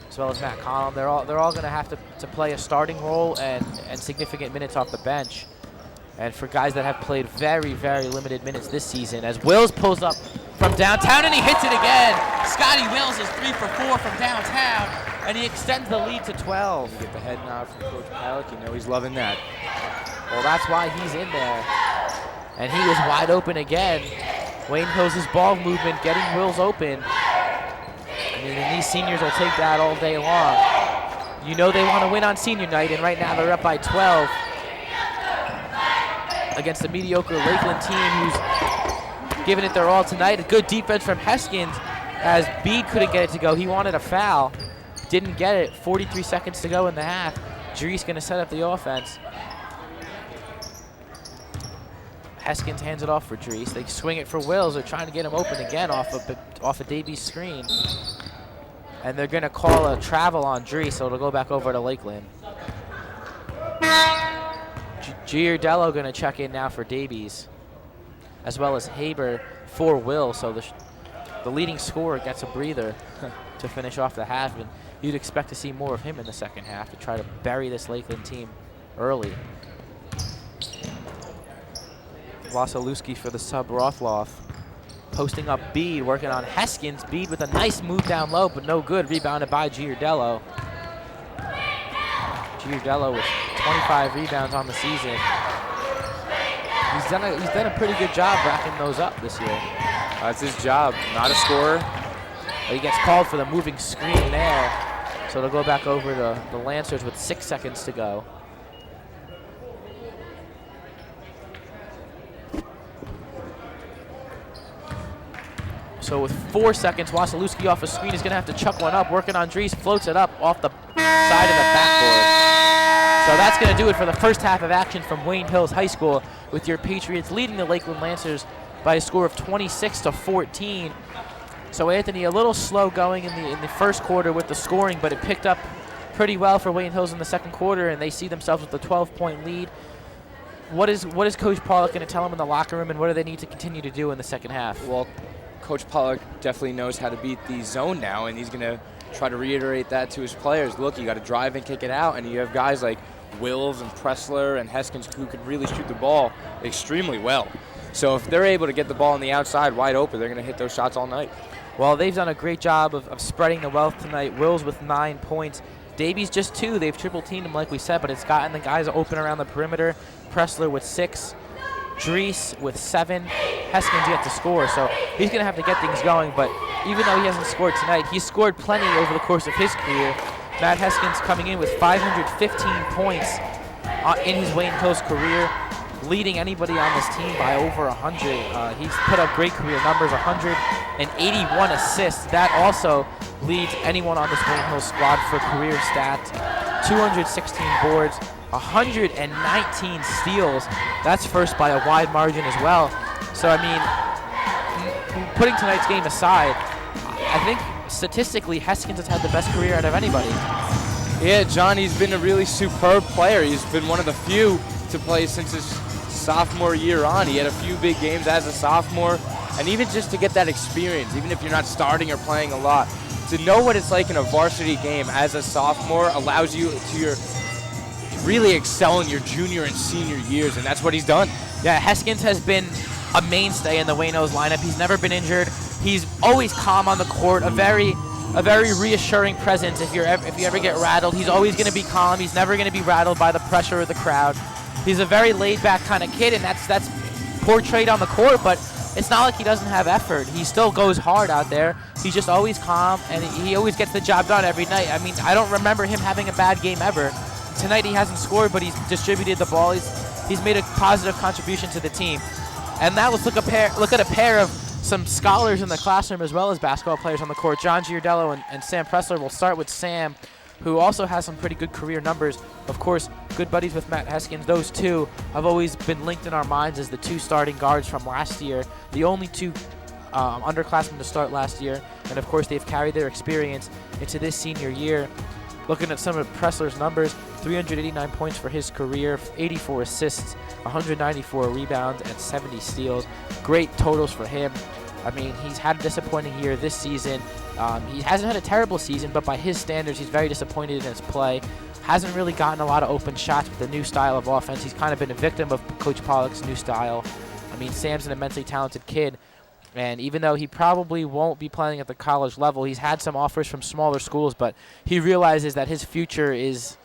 [SPEAKER 1] as well as Matt Conlon. They're all going to have to play a starting role and significant minutes off the bench. And for guys that have played very, very limited minutes this season, as Wills pulls up from downtown and he hits it again. Scotty Wills is 3 for 4 from downtown, and he extends the lead to 12.
[SPEAKER 2] You get the head nod from Coach Palick, you know he's loving that.
[SPEAKER 1] Well, that's why he's in there. And he was wide open again. Wayne Hills' ball movement, getting Wills open. I mean, and these seniors will take that all day long. You know they want to win on senior night, and right now they're up by 12 against the mediocre Lakeland team who's giving it their all tonight. A good defense from Heskins as Bede couldn't get it to go. He wanted a foul, didn't get it. 43 seconds to go in the half. Dries going to set up the offense. Heskins hands it off for Dries. They swing it for Wills. They're trying to get him open again off of Davies' screen. And they're going to call a travel on Dries, so it'll go back over to Lakeland. Giardello going to check in now for Davies, as well as Haber for Will. So the leading scorer gets a breather to finish off the half. And you'd expect to see more of him in the second half to try to bury this Lakeland team early. Wasilewski for the sub Rothloff. Posting up Bede, working on Heskins. Bede with a nice move down low, but no good. Rebounded by Giardello. Giardello with 25 rebounds on the season. He's done a pretty good job racking those up this year.
[SPEAKER 2] That's his job, not a scorer.
[SPEAKER 1] He gets called for the moving screen there. So they'll go back over to the Lancers with 6 seconds to go. So with 4 seconds, Wasilewski off a screen is going to have to chuck one up. Working on Dries, floats it up off the side of the backboard. So that's going to do it for the first half of action from Wayne Hills High School, with your Patriots leading the Lakeland Lancers by a score of 26-14. So Anthony, a little slow going in the first quarter with the scoring, but it picked up pretty well for Wayne Hills in the second quarter, and they see themselves with a 12-point lead. What is Coach Pollock going to tell them in the locker room, and what do they need to continue to do in the second half?
[SPEAKER 2] Well, Coach Pollock definitely knows how to beat the zone now, and he's going to try to reiterate that to his players. Look, you got to drive and kick it out, and you have guys like Wills and Pressler and Heskins who can really shoot the ball extremely well. So if they're able to get the ball on the outside wide open, they're going to hit those shots all night.
[SPEAKER 1] Well, they've done a great job of spreading the wealth tonight. Wills with 9 points. Davies just 2. They've triple-teamed him like we said, but it's gotten the guys open around the perimeter. Pressler with 6. Dries with 7. Heskins yet to score, so he's going to have to get things going. But even though he hasn't scored tonight, he's scored plenty over the course of his career. Matt Heskins coming in with 515 points in his Wayne Hills career, leading anybody on this team by over 100. He's put up great career numbers, 181 assists. That also leads anyone on this Wayne Hills squad for career stats. 216 boards, 119 steals. That's first by a wide margin as well. So, I mean, putting tonight's game aside, I think statistically Heskins has had the best career out of anybody.
[SPEAKER 2] Yeah, John, he's been a really superb player. He's been one of the few to play since his sophomore year on. He had a few big games as a sophomore, and even just to get that experience, even if you're not starting or playing a lot, to know what it's like in a varsity game as a sophomore allows you to really excel in your junior and senior years, and that's what he's done.
[SPEAKER 1] Yeah, Heskins has been a mainstay in the Wayne Hills lineup. He's never been injured. He's always calm on the court, a very reassuring presence. If you ever get rattled, he's always going to be calm. He's never going to be rattled by the pressure of the crowd. He's a very laid-back kind of kid, and that's portrayed on the court, but it's not like he doesn't have effort. He still goes hard out there. He's just always calm, and he always gets the job done every night. I mean, I don't remember him having a bad game ever. Tonight he hasn't scored, but he's distributed the ball. He's made a positive contribution to the team. And now let's look at a pair of some scholars in the classroom as well as basketball players on the court. John Giardello and Sam Pressler. We'll start with Sam, who also has some pretty good career numbers. Of course, good buddies with Matt Heskins. Those two have always been linked in our minds as the 2 starting guards from last year, the only 2 underclassmen to start last year. And of course, they've carried their experience into this senior year. Looking at some of Pressler's numbers, 389 points for his career, 84 assists, 194 rebounds, and 70 steals. Great totals for him. I mean, he's had a disappointing year this season. He hasn't had a terrible season, but by his standards, he's very disappointed in his play. Hasn't really gotten a lot of open shots with the new style of offense. He's kind of been a victim of Coach Pollock's new style. I mean, Sam's an immensely talented kid. And even though he probably won't be playing at the college level, he's had some offers from smaller schools, but he realizes that his future is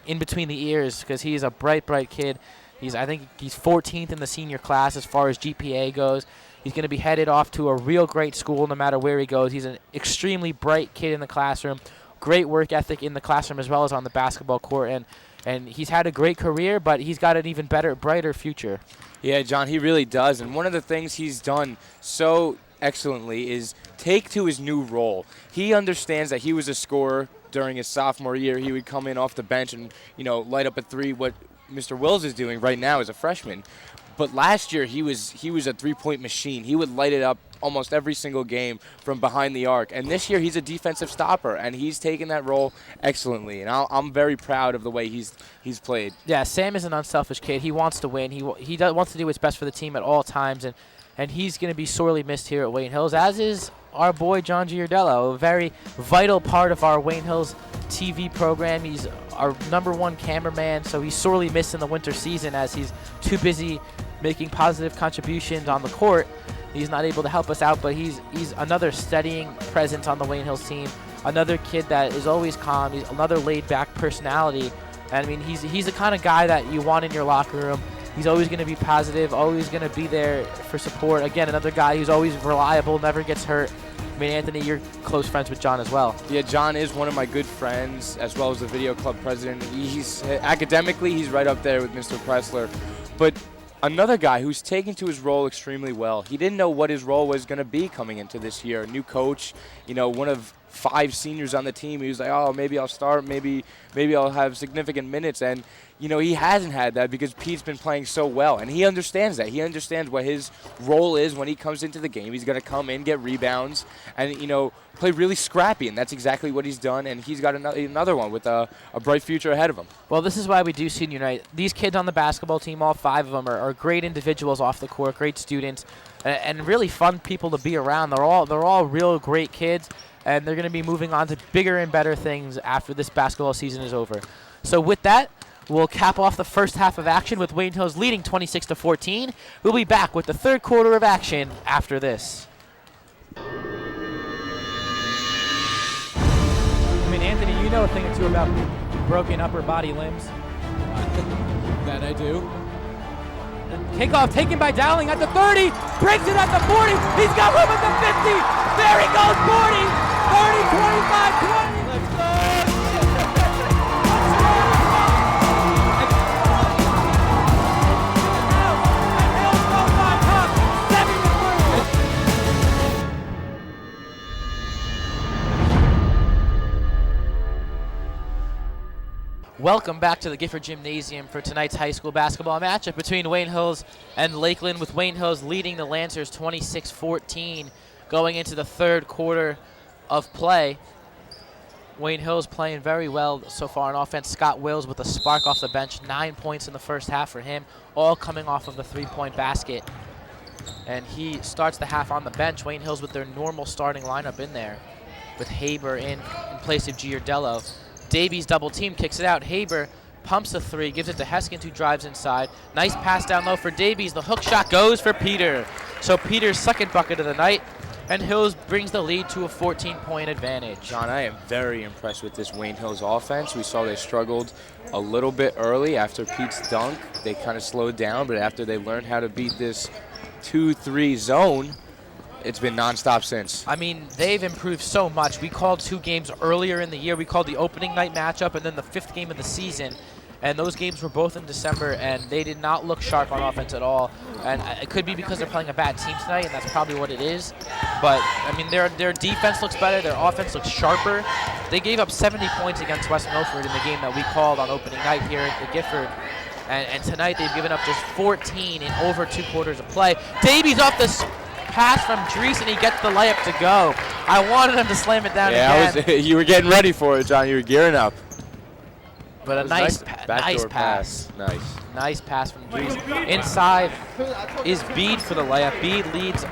[SPEAKER 1] in between the ears because he's a bright kid. I think he's 14th in the senior class as far as GPA goes. He's going to be headed off to a real great school no matter where he goes. He's an extremely bright kid in the classroom, great work ethic in the classroom as well as on the basketball court, and he's had a great career, but he's got an even better, brighter future.
[SPEAKER 2] Yeah, John, he really does. And one of the things he's done so excellently is take to his new role. He understands that he was a scorer during his sophomore year. He would come in off the bench and, light up a 3, what Mr. Wills is doing right now as a freshman. But last year, he was a 3-point machine. He would light it up almost every single game from behind the arc. And this year, he's a defensive stopper, and he's taken that role excellently. And I'm very proud of the way he's played. Yeah,
[SPEAKER 1] Sam is an unselfish kid. He wants to win. He wants to do what's best for the team at all times, and he's going to be sorely missed here at Wayne Hills, as is our boy John Giardello, a very vital part of our Wayne Hills TV program. He's our #1 cameraman, so he's sorely missed in the winter season as he's too busy making positive contributions on the court. He's not able to help us out, but he's another steadying presence on the Wayne Hills team. Another kid that is always calm. He's another laid-back personality. And I mean, he's the kind of guy that you want in your locker room. He's always going to be positive, always going to be there for support. Again, another guy who's always reliable, never gets hurt. I mean, Anthony, you're close friends with John as well.
[SPEAKER 2] Yeah, John is one of my good friends, as well as the video club president. He's academically, he's right up there with Mr. Pressler. But another guy who's taken to his role extremely well. He didn't know what his role was going to be coming into this year. A new coach, one of 5 seniors on the team. He was like, oh, maybe I'll start, maybe I'll have significant minutes. And, he hasn't had that because Pete's been playing so well. And he understands that. He understands what his role is when he comes into the game. He's going to come in, get rebounds, and, play really scrappy. And that's exactly what he's done. And he's got another one with a bright future ahead of him.
[SPEAKER 1] Well, this is why we do senior night. These kids on the basketball team, all 5 of them, are great individuals off the court, great students, and really fun people to be around. They're all real great kids. And they're going to be moving on to bigger and better things after this basketball season is over. So with that, we'll cap off the first half of action with Wayne Hills leading 26-14. We'll be back with the third quarter of action after this. I mean, Anthony, you know a thing or two about broken upper body limbs.
[SPEAKER 5] That I do.
[SPEAKER 1] Kickoff taken by Dowling at the 30, breaks it at the 40, he's got room at the 50, there he goes, 40, 30, 25, 20. Let's go! Welcome back to the Gifford Gymnasium for tonight's high school basketball matchup between Wayne Hills and Lakeland, with Wayne Hills leading the Lancers 26-14 going into the third quarter of play. Wayne Hills playing very well so far on offense. Scott Wills with a spark off the bench, 9 points in the first half for him, all coming off of the 3-point basket. And he starts the half on the bench. Wayne Hills with their normal starting lineup in there, with Haber in place of Giardello. Davies double team, kicks it out. Haber pumps a 3, gives it to Heskins, who drives inside. Nice pass down low for Davies. The hook shot goes for Peter. So Peter's second bucket of the night, and Hills brings the lead to a 14-point advantage.
[SPEAKER 2] John, I am very impressed with this Wayne Hills offense. We saw they struggled a little bit early after Pete's dunk. They kind of slowed down, but after they learned how to beat this 2-3 zone, it's been nonstop since.
[SPEAKER 1] I mean, they've improved so much. We called 2 games earlier in the year. We called the opening night matchup and then the 5th game of the season. And those games were both in December, and they did not look sharp on offense at all. And it could be because they're playing a bad team tonight, and that's probably what it is. But, I mean, their defense looks better. Their offense looks sharper. They gave up 70 points against West Milford in the game that we called on opening night here at the Gifford. And tonight they've given up just 14 in over 2 quarters of play. Davies off the pass from Dries, and he gets the layup to go. I wanted him to slam it down again.
[SPEAKER 2] You were getting ready for it, John. You were gearing up.
[SPEAKER 1] But a nice pass. Nice pass from Dries. Inside is Bede for the layup. Bede leads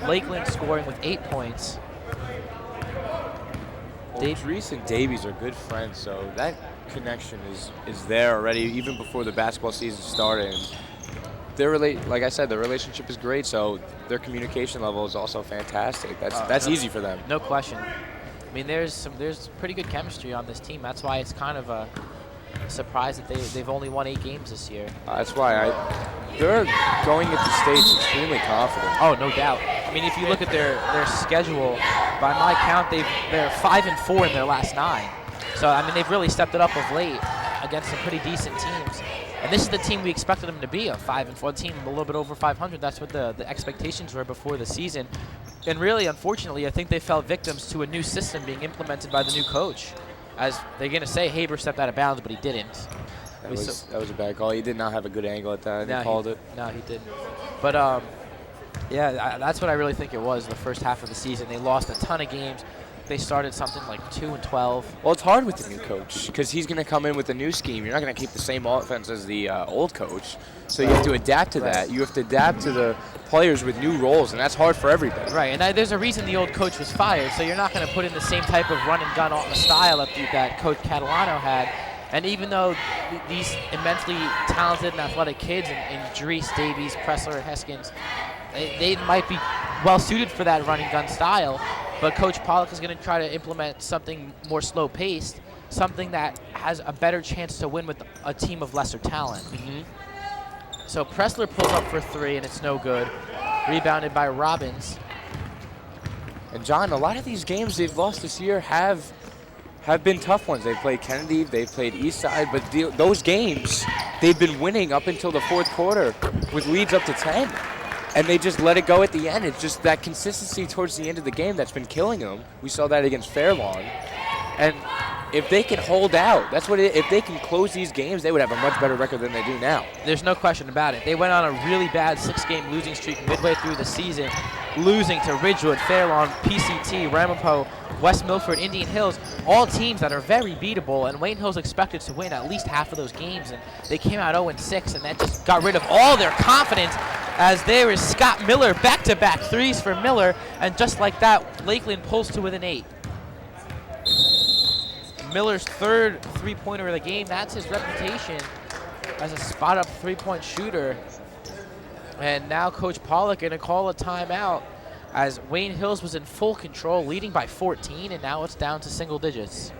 [SPEAKER 1] Lakeland scoring with 8 points.
[SPEAKER 2] Dries and Davies are good friends, so that connection is there already, even before the basketball season started. And like I said, their relationship is great, so their communication level is also fantastic. That's easy for them.
[SPEAKER 1] No question. I mean, there's pretty good chemistry on this team. That's why it's kind of a surprise that they've only won 8 games this year.
[SPEAKER 2] That's why they're going into states extremely confident.
[SPEAKER 1] Oh, no doubt. I mean, if you look at their schedule, by my count, they're 5-4 in their last 9. So I mean, they've really stepped it up of late against some pretty decent teams. And this is the team we expected them to be, a 5-4 team, a little bit over 500. That's what the expectations were before the season. And really, unfortunately, I think they fell victims to a new system being implemented by the new coach. As they're going to say, Haber stepped out of bounds, but he didn't.
[SPEAKER 2] That was a bad call. He did not have a good angle at that.
[SPEAKER 1] No,
[SPEAKER 2] he called it.
[SPEAKER 1] No, he didn't. But, yeah, that's what I really think it was the first half of the season. They lost a ton of games. They started something like 2-12.
[SPEAKER 2] Well, it's hard with the new coach because he's going to come in with a new scheme. You're not going to keep the same offense as the old coach. So you have to adapt to that. You have to adapt to the players with new roles, and that's hard for everybody.
[SPEAKER 1] Right, and there's a reason the old coach was fired, so you're not going to put in the same type of run-and-gun style that Coach Catalano had. And even though these immensely talented and athletic kids in Drees, Davies, Pressler, and Heskins, they might be well suited for that running gun style, but Coach Pollock is going to try to implement something more slow-paced, something that has a better chance to win with a team of lesser talent. So Pressler pulls up for 3, and it's no good. Rebounded by Robbins.
[SPEAKER 2] And John, a lot of these games they've lost this year have been tough ones. They've played Kennedy, they've played Eastside, but those games, they've been winning up until the fourth quarter with leads up to 10. And they just let it go at the end. It's just that consistency towards the end of the game that's been killing them. We saw that against Fairlawn. And if they can hold out, if they can close these games, they would have a much better record than they do now.
[SPEAKER 1] There's no question about it. They went on a really bad 6-game losing streak midway through the season, losing to Ridgewood, Fairlawn, PCT, Ramapo, West Milford, Indian Hills, all teams that are very beatable, and Wayne Hills expected to win at least half of those games, and they came out 0-6, and that just got rid of all their confidence, as there is Scott Miller, back-to-back threes for Miller, and just like that, Lakeland pulls to within 8. Miller's 3rd three-pointer of the game. That's his reputation as a spot-up three-point shooter. And now Coach Pollock going to call a timeout as Wayne Hills was in full control, leading by 14, and now it's down to single digits.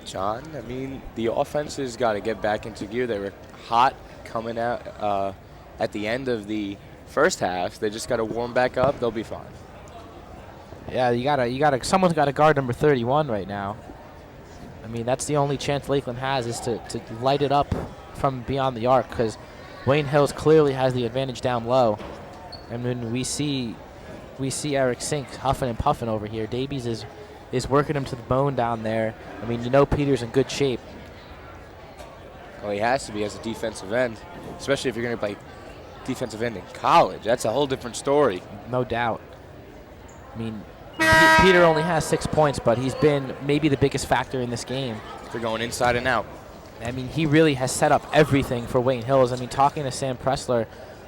[SPEAKER 2] John, I mean, the offense has got to get back into gear. They were hot coming out at the end of the first half. They just got to warm back up. They'll be fine.
[SPEAKER 1] Yeah, someone's got to guard number 31 right now. I mean, that's the only chance Lakeland has, is to light it up from beyond the arc, because Wayne Hills clearly has the advantage down low. And when we see Eric Sink huffing and puffing over here, Davies is working him to the bone down there. I mean, Peter's in good shape.
[SPEAKER 2] Well, he has to be as a defensive end, especially if you're going to play defensive end in college. That's a whole different story.
[SPEAKER 1] No doubt. I mean, Peter only has 6 points, but he's been maybe the biggest factor in this game.
[SPEAKER 2] They're going inside and out.
[SPEAKER 1] I mean, he really has set up everything for Wayne Hills. I mean, talking to Sam Pressler,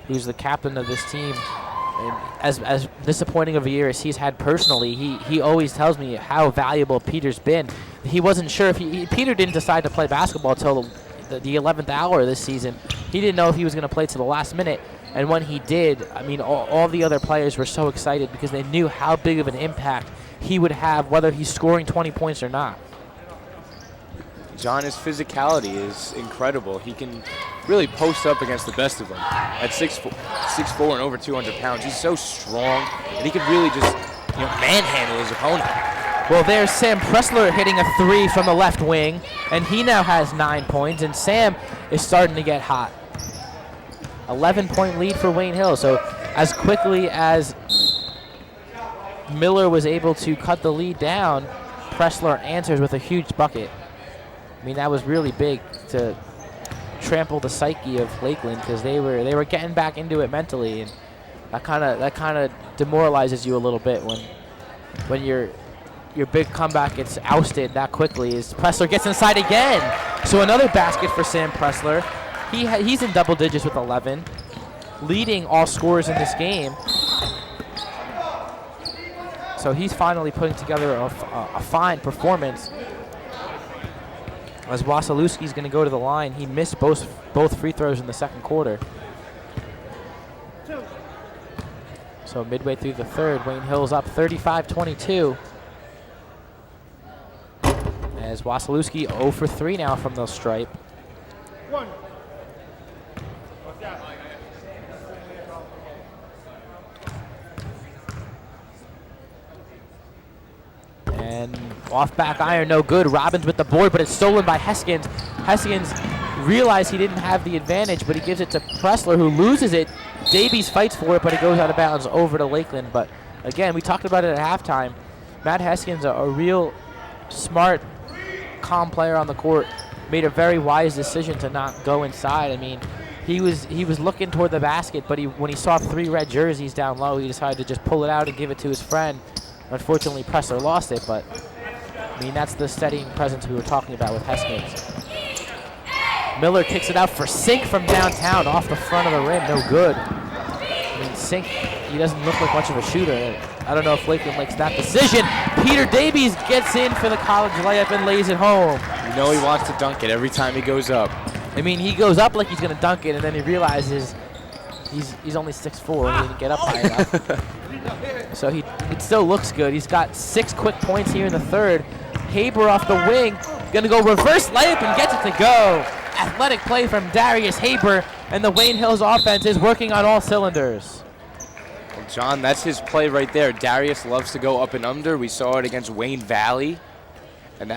[SPEAKER 1] who's the captain of this team, and as disappointing of a year as he's had personally, he always tells me how valuable Peter's been. He wasn't sure if Peter didn't decide to play basketball until the 11th hour this season. He didn't know if he was going to play to the last minute. And when he did, I mean, all the other players were so excited because they knew how big of an impact he would have, whether he's scoring 20 points or not.
[SPEAKER 2] John, his physicality is incredible. He can really post up against the best of them. At 6'4" and over 200 pounds, he's so strong, and he can really just manhandle his opponent.
[SPEAKER 1] Well, there's Sam Pressler hitting a 3 from the left wing, and he now has 9 points, and Sam is starting to get hot. 11-point lead for Wayne Hill. So as quickly as Miller was able to cut the lead down, Pressler answers with a huge bucket. I mean, that was really big to trample the psyche of Lakeland, because they were getting back into it mentally, and that kind of demoralizes you a little bit when your big comeback gets ousted that quickly. As Pressler gets inside again. So another basket for Sam Pressler. He's in double digits with 11, leading all scorers in this game. So he's finally putting together a fine performance. As Wasilewski's going to go to the line, he missed both free throws in the second quarter. So midway through the third, Wayne Hill's up 35-22. As Wasilewski 0 for 3 now from the stripe. And off back iron, no good. Robbins with the board, but it's stolen by Heskins. Heskins realized he didn't have the advantage, but he gives it to Pressler, who loses it. Davies fights for it, but it goes out of bounds over to Lakeland. But again, we talked about it at halftime. Matt Heskins, a real smart, calm player on the court, made a very wise decision to not go inside. I mean, he was looking toward the basket, but when he saw 3 red jerseys down low, he decided to just pull it out and give it to his friend. Unfortunately, Pressler lost it, but I mean, that's the steadying presence we were talking about with Heskins. Miller kicks it out for Sink from downtown, off the front of the rim, no good. I mean, Sink, he doesn't look like much of a shooter. I don't know if Lakeland likes that decision. Peter Davies gets in for the college layup and lays it home.
[SPEAKER 2] You know he wants to dunk it every time he goes up.
[SPEAKER 1] I mean, he goes up like he's going to dunk it, and then he realizes he's only 6'4", and he didn't get up high enough. So it still looks good. He's got 6 quick points here in the third. Haber off the wing, going to go reverse layup and gets it to go. Athletic play from Darius Haber, and the Wayne Hills offense is working on all cylinders.
[SPEAKER 2] Well, John, that's his play right there. Darius loves to go up and under. We saw it against Wayne Valley, and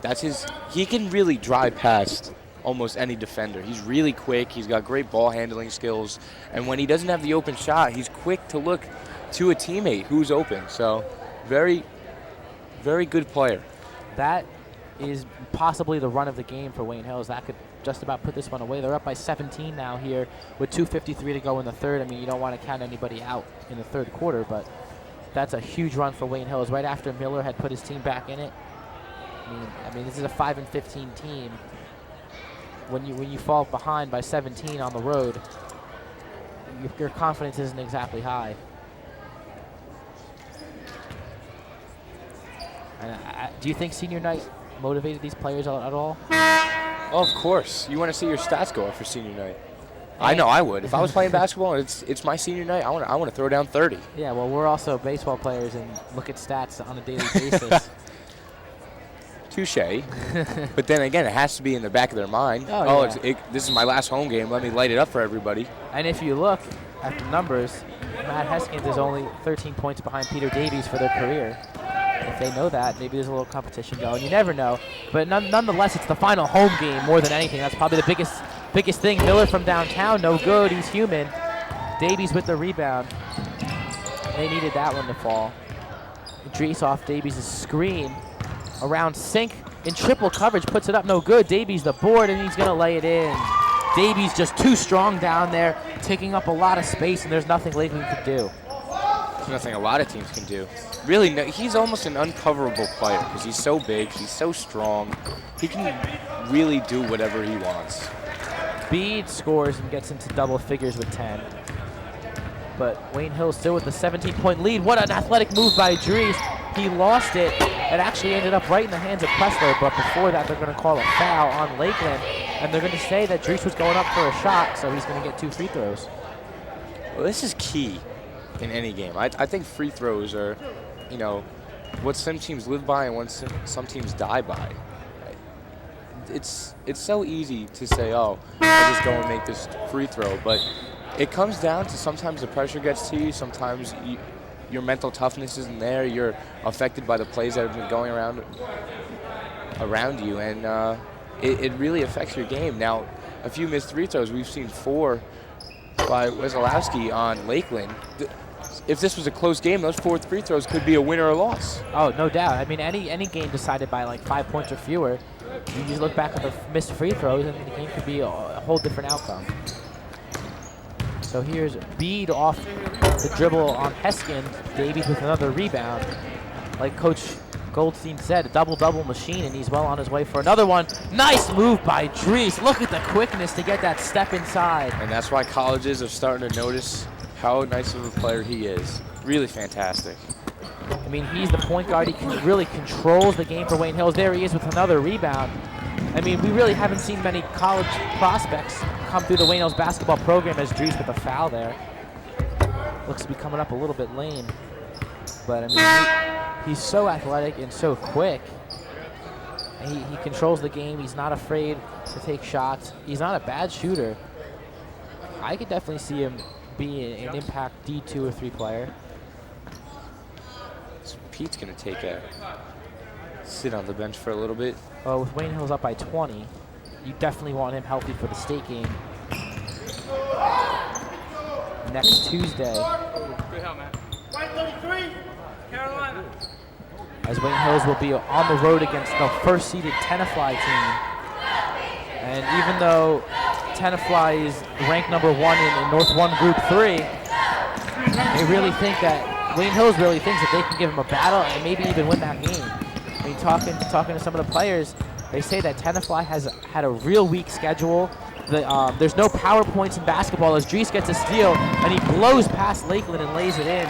[SPEAKER 2] that's his. He can really drive past almost any defender. He's really quick. He's got great ball handling skills, and when he doesn't have the open shot, he's quick to look to a teammate who's open. So, very, very good player.
[SPEAKER 1] That is possibly the run of the game for Wayne Hills. That could just about put this one away. They're up by 17 now here with 2:53 to go in the third. I mean, you don't want to count anybody out in the third quarter, but that's a huge run for Wayne Hills right after Miller had put his team back in it. I mean, this is a 5-15 team. When you fall behind by 17 on the road, your confidence isn't exactly high. And do you think senior night motivated these players at all?
[SPEAKER 2] Oh, of course. You want to see your stats go up for senior night. I know I would. If I was playing basketball and it's my senior night, I want to throw down 30.
[SPEAKER 1] Yeah, well, we're also baseball players and look at stats on a daily basis.
[SPEAKER 2] Touche. But then again, it has to be in the back of their mind.
[SPEAKER 1] Oh, yeah.
[SPEAKER 2] This is my last home game. Let me light it up for everybody.
[SPEAKER 1] And if you look at the numbers, Matt Heskins is only 13 points behind Peter Davies for their career. If they know that, maybe there's a little competition going. You never know. But nonetheless, it's the final home game more than anything. That's probably the biggest thing. Miller from downtown, no good. He's human. Davies with the rebound. They needed that one to fall. Drees off Davies' screen. Around Sink in triple coverage, puts it up, no good. Davies the board, and he's going to lay it in. Davies just too strong down there, taking up a lot of space, and there's nothing Lakeland can do.
[SPEAKER 2] There's nothing a lot of teams can do. Really, no, he's almost an uncoverable player because he's so big, he's so strong. He can really do whatever he wants.
[SPEAKER 1] Bede scores and gets into double figures with 10. But Wayne Hill still with the 17-point lead. What an athletic move by Drees. He lost it. It actually ended up right in the hands of Pressler, but before that they're going to call a foul on Lakeland, and they're going to say that Drees was going up for a shot, so he's going to get 2 free throws.
[SPEAKER 2] Well, this is key in any game. I think free throws are, what some teams live by and what some teams die by. It's so easy to say, oh, I'll just go and make this free throw, but it comes down to sometimes the pressure gets to you, sometimes your mental toughness isn't there, you're affected by the plays that have been going around you, and it really affects your game. Now, a few missed free throws, we've seen 4 by Wesolowski on Lakeland. If this was a close game, those 4 free throws could be a win or a loss.
[SPEAKER 1] Oh, no doubt. I mean, any game decided by like 5 points or fewer, you just look back at the missed free throws, and the game could be a whole different outcome. So here's Bede off the dribble on Heskins. Davies with another rebound. Like Coach Goldstein said, a double-double machine, and he's well on his way for another one. Nice move by Drees. Look at the quickness to get that step inside.
[SPEAKER 2] And that's why colleges are starting to notice how nice of a player he is. Really fantastic.
[SPEAKER 1] I mean, he's the point guard. He really controls the game for Wayne Hills. There he is with another rebound. I mean, we really haven't seen many college prospects come through the Wayne Hills basketball program as Drees with a foul there. Looks to be coming up a little bit lame. But, I mean, he's so athletic and so quick. And he controls the game. He's not afraid to take shots. He's not a bad shooter. I could definitely see him be an impact D2 or 3 player.
[SPEAKER 2] So Pete's going to take a sit on the bench for a little bit.
[SPEAKER 1] Well, with Wayne Hills up by 20, you definitely want him healthy for the state game next Tuesday.
[SPEAKER 6] Good help, man. White 33, Carolina.
[SPEAKER 1] As Wayne Hills will be on the road against the first-seeded Tenafly team. And even though Tenafly is ranked number 1 in North 1 Group 3, they really think that Wayne Hills really thinks that they can give him a battle and maybe even win that game. I mean, talking to some of the players, they say that Tenafly has had a real weak schedule. There's no power points in basketball as Drees gets a steal, and he blows past Lakeland and lays it in.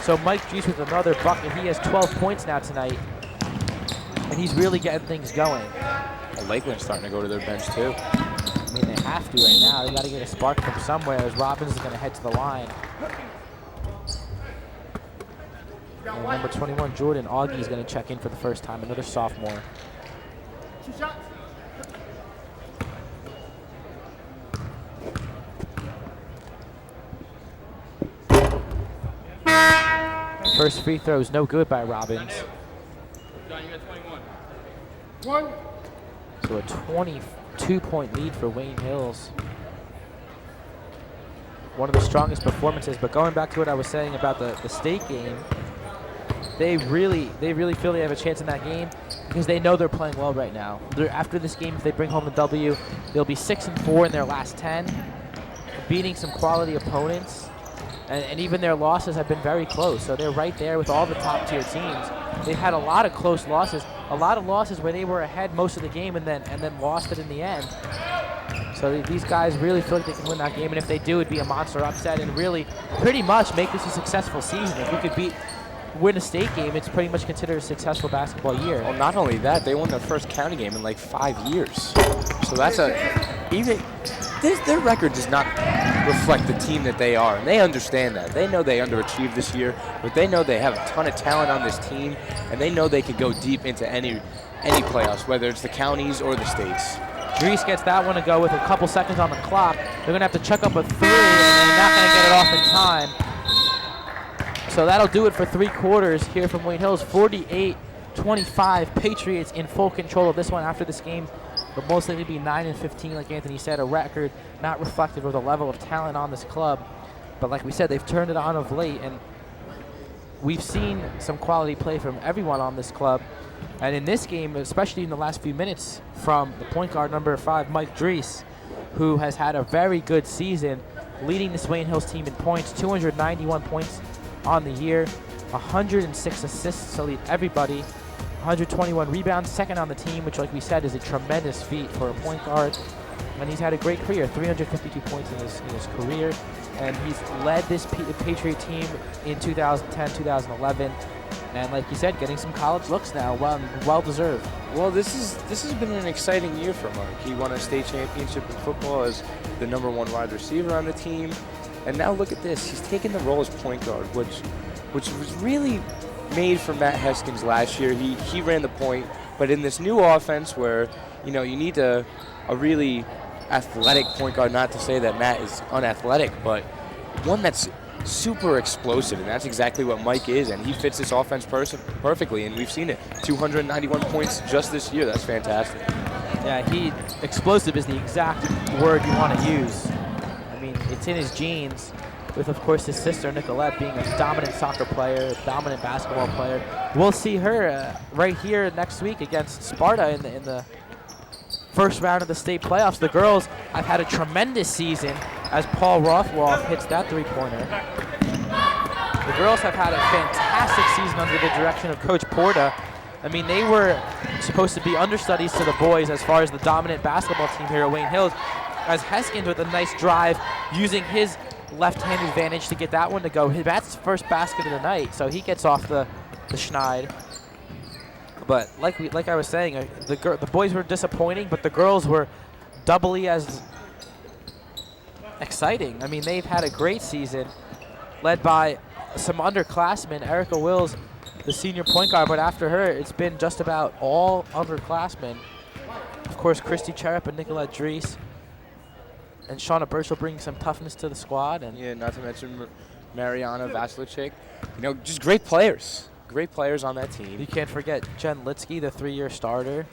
[SPEAKER 1] So Mike Drees with another bucket. He has 12 points now tonight, and he's really getting things going.
[SPEAKER 2] Lakeland's starting to go to their bench too.
[SPEAKER 1] I mean, they have to right now. They got to get a spark from somewhere as Robbins is going to head to the line. And number 21, Jordan Augie is going to check in for the first time, another sophomore.
[SPEAKER 6] 2 shots.
[SPEAKER 1] First free throw is no good by Robbins.
[SPEAKER 6] John, you got 21. 1.
[SPEAKER 1] So a 22-point lead for Wayne Hills. One of the strongest performances, but going back to what I was saying about the state game, they really feel they have a chance in that game because they know they're playing well right now. After this game, if they bring home the W, they'll be 6-4 in their last 10, beating some quality opponents, and even their losses have been very close. So they're right there with all the top-tier teams. They've had a lot of close losses, a lot of losses where they were ahead most of the game and then lost it in the end. So these guys really feel like they can win that game, and if they do, it'd be a monster upset and really pretty much make this a successful season. If we could win a state game, it's pretty much considered a successful basketball year.
[SPEAKER 2] Well, not only that, they won their first county game in like 5 years. So that's their record does not reflect the team that they are, and they understand that. They know they underachieved this year, but they know they have a ton of talent on this team, and they know they could go deep into any playoffs, whether it's the counties or the states.
[SPEAKER 1] Dries gets that one to go with a couple seconds on the clock. They're going to have to chuck up a 3, and they're not going to get it off in time. So that'll do it for 3 quarters here from Wayne Hills. 48-25, Patriots in full control of this one after this game. But most likely be 9-15, like Anthony said, a record not reflective of the level of talent on this club. But like we said, they've turned it on of late, and we've seen some quality play from everyone on this club. And in this game, especially in the last few minutes, from the point guard number 5, Mike Dries, who has had a very good season, leading this Wayne Hills team in points, 291 points on the year, 106 assists to lead everybody, 121 rebounds, second on the team, which, like we said, is a tremendous feat for a point guard. And he's had a great career, 352 points in his career, and he's led this Patriot team in 2010, 2011. And like you said, getting some college looks now, well deserved.
[SPEAKER 2] Well, this has been an exciting year for Mark. He won a state championship in football as the number 1 wide receiver on the team, and now look at this. He's taken the role as point guard, which was really made for Matt Heskins last year. He ran the point, but in this new offense where you need a really athletic point guard. Not to say that Matt is unathletic, but one that's super explosive, and that's exactly what Mike is, and he fits this offense perfectly, and we've seen it. 291 points just this year. That's fantastic.
[SPEAKER 1] Yeah, explosive is the exact word you want to use. I mean, it's in his genes, with, of course, his sister, Nicolette, being a dominant soccer player, a dominant basketball player. We'll see her right here next week against Sparta in the first round of the state playoffs. The girls have had a tremendous season as Paul Rothwolf hits that 3-pointer. The girls have had a fantastic season under the direction of Coach Porta. I mean, they were supposed to be understudies to the boys as far as the dominant basketball team here at Wayne Hills, as Heskins with a nice drive using his left-hand advantage to get that one to go. That's his first basket of the night, so he gets off the schneid. But like I was saying, the boys were disappointing, but the girls were doubly as exciting. I mean, they've had a great season, led by some underclassmen. Erica Wills, the senior point guard, but after her, it's been just about all underclassmen. Of course, Christy Cherub and Nicolette Dries. And Shauna Burchell bringing some toughness to the squad. And
[SPEAKER 2] yeah, not to mention Mariana Vasilicic. Just great players. Great players on that team.
[SPEAKER 1] You can't forget Jen Litsky, the 3-year starter.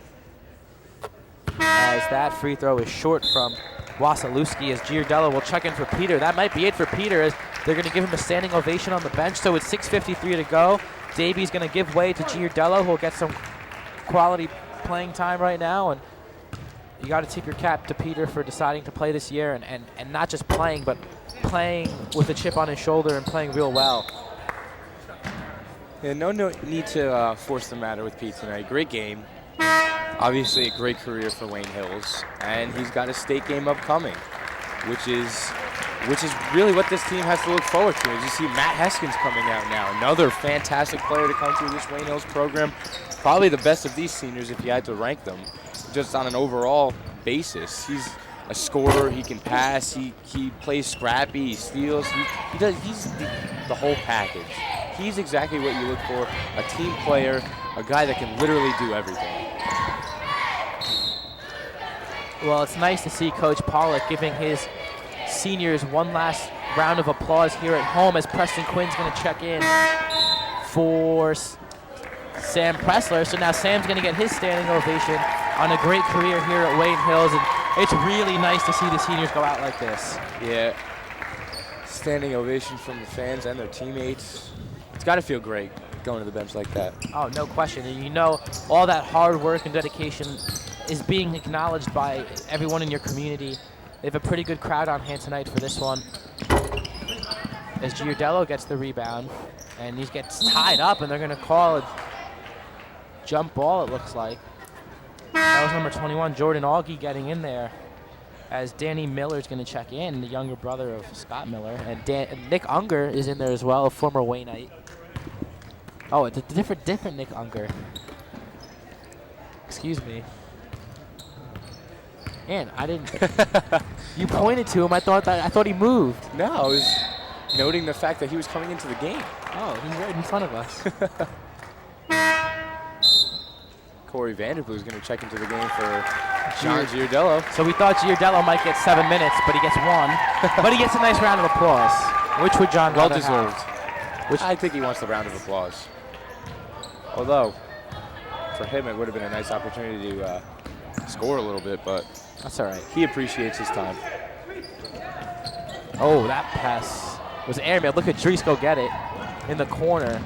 [SPEAKER 1] As that free throw is short from Wasilewski, as Giardello will check in for Peter. That might be it for Peter, as they're going to give him a standing ovation on the bench. So it's 6:53 to go. Davies going to give way to Giardello, who will get some quality playing time right now. And you got to tip your cap to Peter for deciding to play this year, and not just playing, but playing with a chip on his shoulder and playing real well.
[SPEAKER 2] Yeah, no need to force the matter with Pete tonight. Great game. Obviously a great career for Wayne Hills, and he's got a state game upcoming, which is really what this team has to look forward to. As you see Matt Heskins coming out now, another fantastic player to come through this Wayne Hills program. Probably the best of these seniors if you had to rank them. just on an overall basis. He's a scorer. He can pass. He plays scrappy. He steals. He's the whole package. He's exactly what you look for, a team player, a guy that can literally do everything.
[SPEAKER 1] Well, it's nice to see Coach Pollock giving his seniors one last round of applause here at home as Preston Quinn's going to check in for Sam Pressler. So now Sam's going to get his standing ovation on a great career here at Wayne Hills, and it's really nice to see the seniors go out like this.
[SPEAKER 2] Yeah, standing ovation from the fans and their teammates. It's got to feel great going to the bench like that.
[SPEAKER 1] Oh, no question. And you know, all that hard work and dedication is being acknowledged by everyone in your community. They have a pretty good crowd on hand tonight for this one. As Giardello gets the rebound, and he gets tied up, and they're going to call a jump ball, it looks like. That was number 21, Jordan Augie, getting in there, as Danny Miller's going to check in, the younger brother of Scott Miller. And Nick Unger is in there as well, a former Wayneite. Oh, it's a different Nick Unger. Excuse me. Man, I didn't. You pointed to him. I thought he moved.
[SPEAKER 2] No, I was noting the fact that he was coming into the game.
[SPEAKER 1] Oh, he's right in front of us.
[SPEAKER 2] Corey Vanderpool is going to check into the game for John Giardello.
[SPEAKER 1] So we thought Giardello might get 7 minutes, but he gets 1. But he gets a nice round of applause. Which would John
[SPEAKER 2] Well
[SPEAKER 1] rather
[SPEAKER 2] deserved.
[SPEAKER 1] have?
[SPEAKER 2] I think he wants the round of applause. Although, for him, it would have been a nice opportunity to score a little bit, but
[SPEAKER 1] That's all right.
[SPEAKER 2] he appreciates his time.
[SPEAKER 1] Oh, that pass was airmail. Look at Dries go get it in the corner.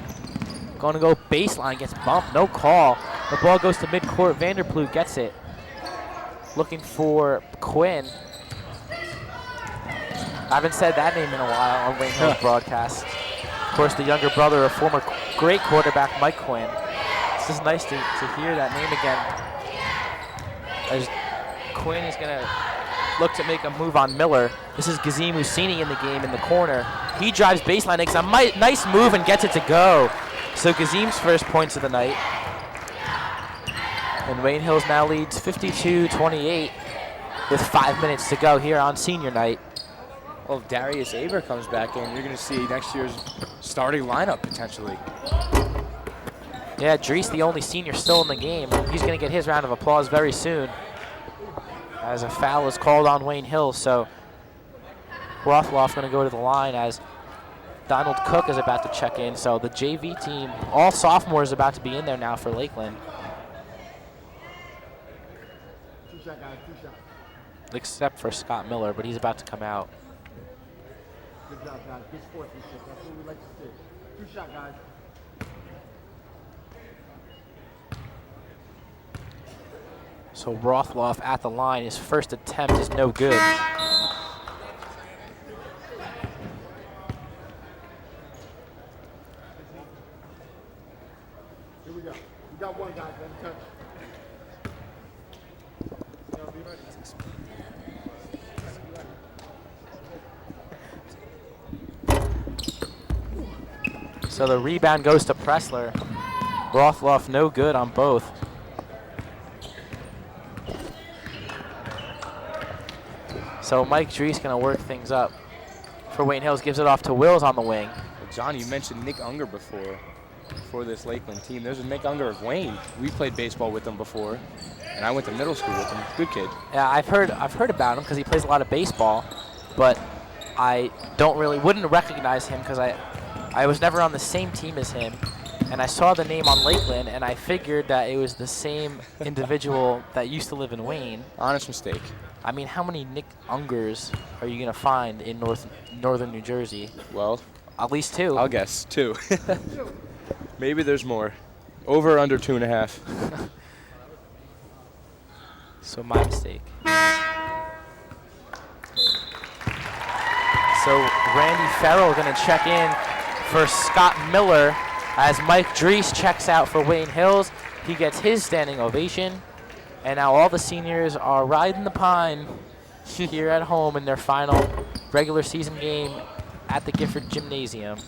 [SPEAKER 1] Going to go baseline, gets bumped, no call. The ball goes to midcourt. Vanderploeg gets it. Looking for Quinn. I haven't said that name in a while on Wayne Hill's broadcast. Of course, the younger brother of former great quarterback Mike Quinn. It's just nice to hear that name again. As Quinn is going to look to make a move on Miller. This is Gazim Husseini in the game in the corner. He drives baseline, makes a nice move and gets it to go. So Gazim's first points of the night. And Wayne Hills now leads 52-28 with 5 minutes to go here on senior night.
[SPEAKER 2] Well, if Darius Aber comes back in, you're going to see next year's starting lineup potentially.
[SPEAKER 1] Yeah, Dries, the only senior still in the game. He's going to get his round of applause very soon, as a foul is called on Wayne Hills. So Rothloff going to go to the line as Donald Cook is about to check in. So the JV team, all sophomores, about to be in there now for Lakeland.
[SPEAKER 6] Two-shot, guys, two-shot.
[SPEAKER 1] Except for Scott Miller, but he's about to come out.
[SPEAKER 6] Good job, guys. Good sportsmanship. That's what we like to see. Two-shot, guys.
[SPEAKER 1] So Rothloff at the line. His first attempt is no good.
[SPEAKER 6] Here we go. We got one, guys. Let him touch.
[SPEAKER 1] So the rebound goes to Pressler. Rothloff no good on both. So Mike Dries going to work things up for Wayne Hills. Gives it off to Wills on the wing.
[SPEAKER 2] Well, John, you mentioned Nick Unger before for this Lakeland team. There's a Nick Unger of Wayne. We played baseball with him before, and I went to middle school with him. Good kid.
[SPEAKER 1] Yeah, I've heard about him because he plays a lot of baseball, but I wouldn't recognize him because I was never on the same team as him, and I saw the name on Lakeland, and I figured that it was the same individual that used to live in Wayne.
[SPEAKER 2] Honest mistake.
[SPEAKER 1] I mean, how many Nick Ungers are you going to find in northern New Jersey?
[SPEAKER 2] Well,
[SPEAKER 1] At least 2.
[SPEAKER 2] I'll guess 2. Maybe there's more. Over or under 2.5.
[SPEAKER 1] So my mistake. So Randy Farrell going to check in for Scott Miller as Mike Dries checks out for Wayne Hills. He gets his standing ovation. And now all the seniors are riding the pine here at home in their final regular season game at the Gifford Gymnasium.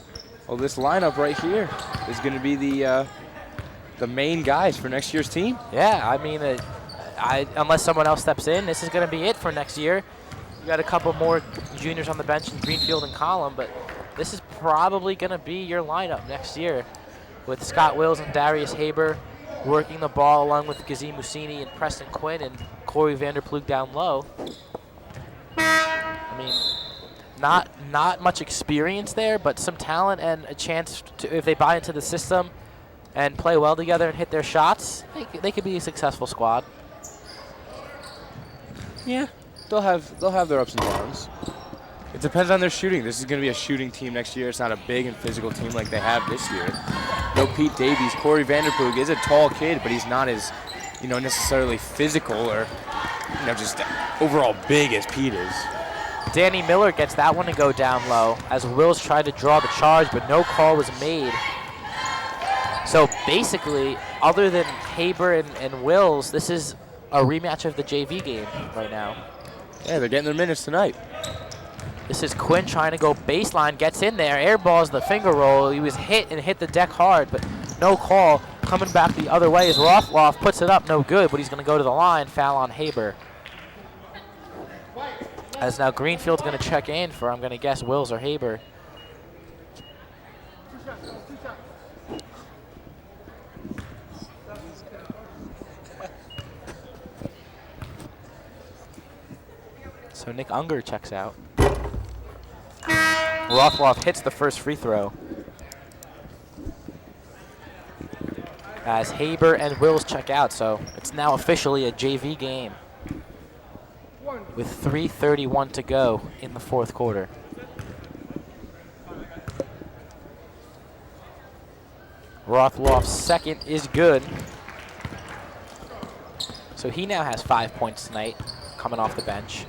[SPEAKER 2] Well, this lineup right here is going to be the main guys for next year's team.
[SPEAKER 1] Yeah, I mean, unless someone else steps in, this is going to be it for next year. You got a couple more juniors on the bench in Greenfield and Collum, but this is probably going to be your lineup next year with Scott Wills and Darius Haber working the ball along with Gazim Musini and Preston Quinn and Corey Vanderplug down low. I mean, not much experience there, but some talent and a chance to, if they buy into the system and play well together and hit their shots, they could be a successful squad.
[SPEAKER 2] Yeah, they'll have their ups and downs. It depends on their shooting. This is going to be a shooting team next year. It's not a big and physical team like they have this year. No Pete Davies. Corey Vanderplug is a tall kid, but he's not as, necessarily physical or, just overall big as Pete is.
[SPEAKER 1] Danny Miller gets that one to go down low as Wills tried to draw the charge, but no call was made. So basically, other than Haber and Wills, this is a rematch of the JV game right now.
[SPEAKER 2] Yeah, they're getting their minutes tonight.
[SPEAKER 1] This is Quinn trying to go baseline, gets in there, airballs the finger roll. He was hit and hit the deck hard, but no call. Coming back the other way is Rothloff, puts it up, no good, but he's going to go to the line, foul on Haber. As now Greenfield's going to check in for, I'm going to guess, Wills or Haber. So Nick Unger checks out. Rothloff hits the first free throw. As Haber and Wills check out, so it's now officially a JV game with 3:31 to go in the fourth quarter. Rothloff's second is good. So he now has 5 points tonight coming off the bench.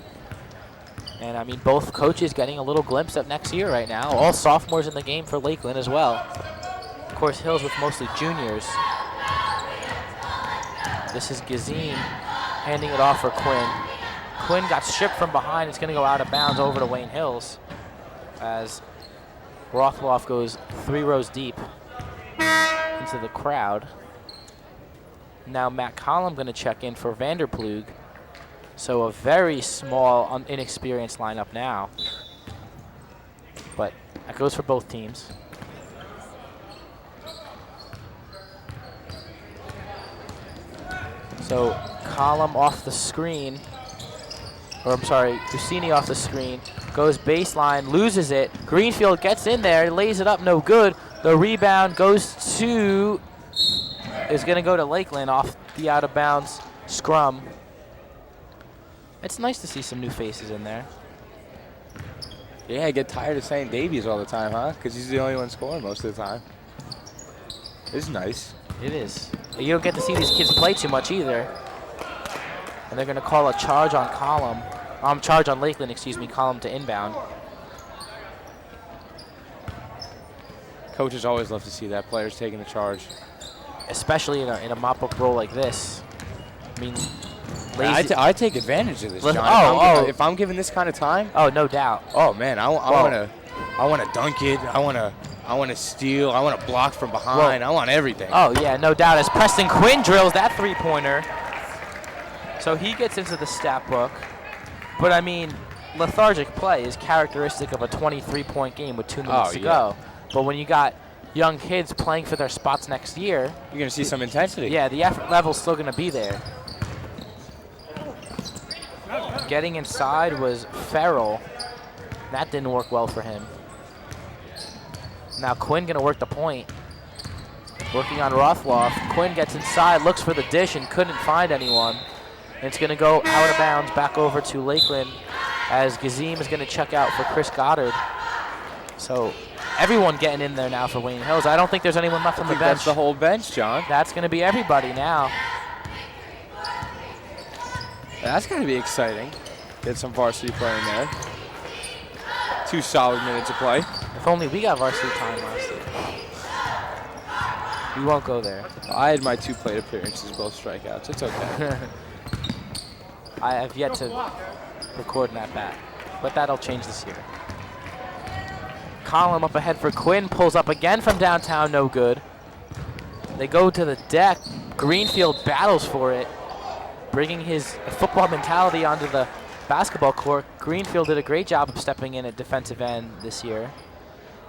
[SPEAKER 1] And I mean, both coaches getting a little glimpse of next year right now. All sophomores in the game for Lakeland as well. Of course, Hills with mostly juniors. This is Gazim handing it off for Quinn. Quinn got stripped from behind. It's going to go out of bounds over to Wayne Hills as Rothloff goes 3 rows deep into the crowd. Now Matt Collum going to check in for Vanderplug. So a very small, inexperienced lineup now. But that goes for both teams. So Collum off the screen, or I'm sorry, Busini off the screen, goes baseline, loses it. Greenfield gets in there, lays it up, no good. The rebound goes to, is going to go to Lakeland off the out of bounds scrum. It's nice to see some new faces in there.
[SPEAKER 2] Yeah, I get tired of saying Davies all the time, huh? Because he's the only one scoring most of the time. It's nice.
[SPEAKER 1] It is. You don't get to see these kids play too much either. And they're going to call a charge on charge on Lakeland, Collum to inbound.
[SPEAKER 2] Coaches always love to see that, players taking the charge.
[SPEAKER 1] Especially in a mop-up role like this. I mean,
[SPEAKER 2] I take advantage of this, John. If I'm given this kind of time.
[SPEAKER 1] Oh, no doubt.
[SPEAKER 2] Oh man, I want to dunk it. I want to steal. I want to block from behind. I want everything.
[SPEAKER 1] Oh yeah, no doubt. As Preston Quinn drills that 3-pointer, so he gets into the stat book. But I mean, lethargic play is characteristic of a 23-point game with 2 minutes to go. But when you got young kids playing for their spots next year,
[SPEAKER 2] you're gonna see some intensity.
[SPEAKER 1] Yeah, the effort level's still gonna be there. Getting inside was Farrell. That didn't work well for him. Now Quinn gonna work the point. Working on Rothloff. Quinn gets inside, looks for the dish and couldn't find anyone. And it's gonna go out of bounds back over to Lakeland as Gazim is gonna check out for Chris Goddard. So everyone getting in there now for Wayne Hills. I don't think there's anyone left on the bench.
[SPEAKER 2] That's the whole bench, John.
[SPEAKER 1] That's gonna be everybody now.
[SPEAKER 2] That's going to be exciting. Get some varsity play in there. 2 solid minutes of play.
[SPEAKER 1] If only we got varsity time last year. We won't go there.
[SPEAKER 2] I had my 2 plate appearances, both strikeouts. It's okay.
[SPEAKER 1] I have yet to record that back, but that'll change this year. Collum up ahead for Quinn, pulls up again from downtown, no good. They go to the deck. Greenfield battles for it. bringing his football mentality onto the basketball court. Greenfield did a great job of stepping in at defensive end this year.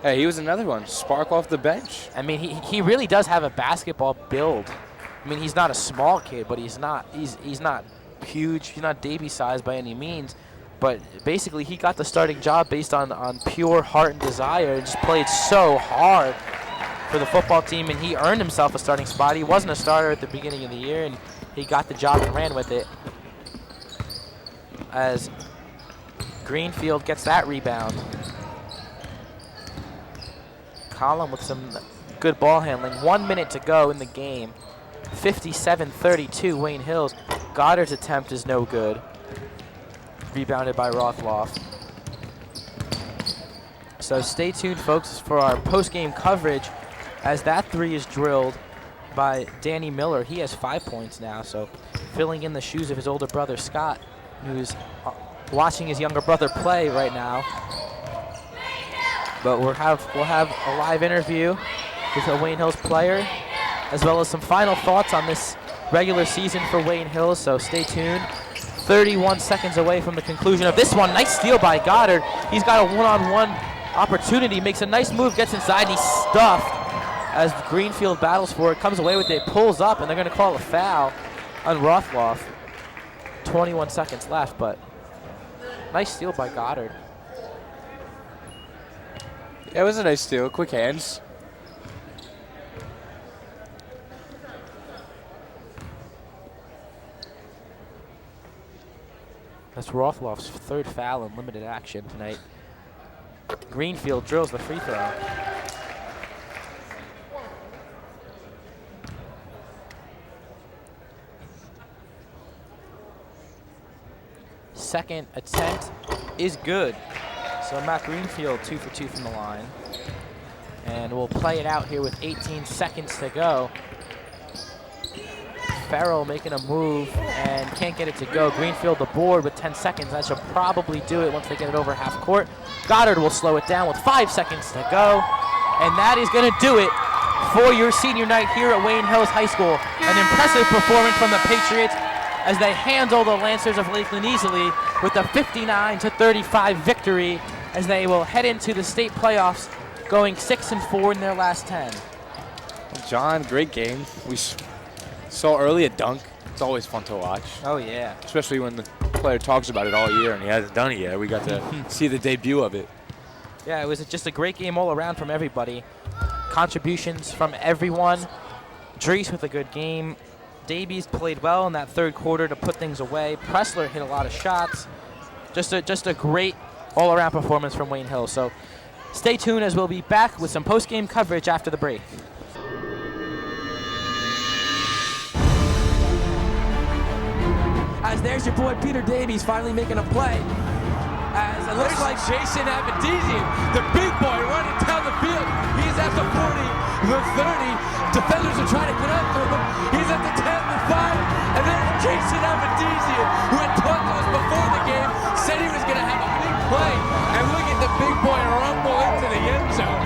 [SPEAKER 2] Hey, he was another one. Spark off the bench.
[SPEAKER 1] I mean, he really does have a basketball build. I mean, he's not a small kid, but he's not huge. He's not Davy size by any means. But basically, he got the starting job based on pure heart and desire, and just played so hard for the football team, and he earned himself a starting spot. He wasn't a starter at the beginning of the year, and he got the job and ran with it. As Greenfield gets that rebound. Collum with some good ball handling. 1 minute to go in the game. 57-32 Wayne Hills. Goddard's attempt is no good. Rebounded by Rothloff. So stay tuned, folks, for our post-game coverage as that three is drilled by Danny Miller. He has 5 points now, so filling in the shoes of his older brother, Scott, who's watching his younger brother play right now. But we'll have a live interview with a Wayne Hills player, as well as some final thoughts on this regular season for Wayne Hills, so stay tuned. 31 seconds away from the conclusion of this one. Nice steal by Goddard. He's got a one-on-one opportunity, makes a nice move, gets inside, and he's stuffed as Greenfield battles for it, comes away with it, pulls up, and they're going to call a foul on Rothloff. 21 seconds left, but nice steal by Goddard.
[SPEAKER 2] Yeah, it was a nice steal. Quick hands.
[SPEAKER 1] That's Rothloff's third foul in limited action tonight. Greenfield drills the free throw. Second attempt is good. So Matt Greenfield 2 for 2 from the line. And we'll play it out here with 18 seconds to go. Farrell making a move and can't get it to go. Greenfield the board with 10 seconds. That should probably do it once they get it over half court. Goddard will slow it down with 5 seconds to go. And that is going to do it for your senior night here at Wayne Hills High School. An impressive performance from the Patriots as they handle the Lancers of Lakeland easily with a 59-35 victory, as they will head into the state playoffs going 6-4 in their last 10.
[SPEAKER 2] John, great game. We saw early a dunk. It's always fun to watch.
[SPEAKER 1] Oh, yeah.
[SPEAKER 2] Especially when the player talks about it all year and he hasn't done it yet. We got to see the debut of it.
[SPEAKER 1] Yeah, it was just a great game all around from everybody. Contributions from everyone. Drees with a good game. Davies played well in that third quarter to put things away. Pressler hit a lot of shots. Just a great all-around performance from Wayne Hill. So stay tuned as we'll be back with some post-game coverage after the break. As there's your boy Peter Davies finally making a play. As it looks like
[SPEAKER 5] Jason Avendizian, the big boy running down the field. He's at the 40, the 30. Defenders are trying to get up to him. He's at the 10, the 5. And then Jason Avendizian, who had talked to us before the game, said he was going to have a big play. And look at the big boy rumble into the end zone.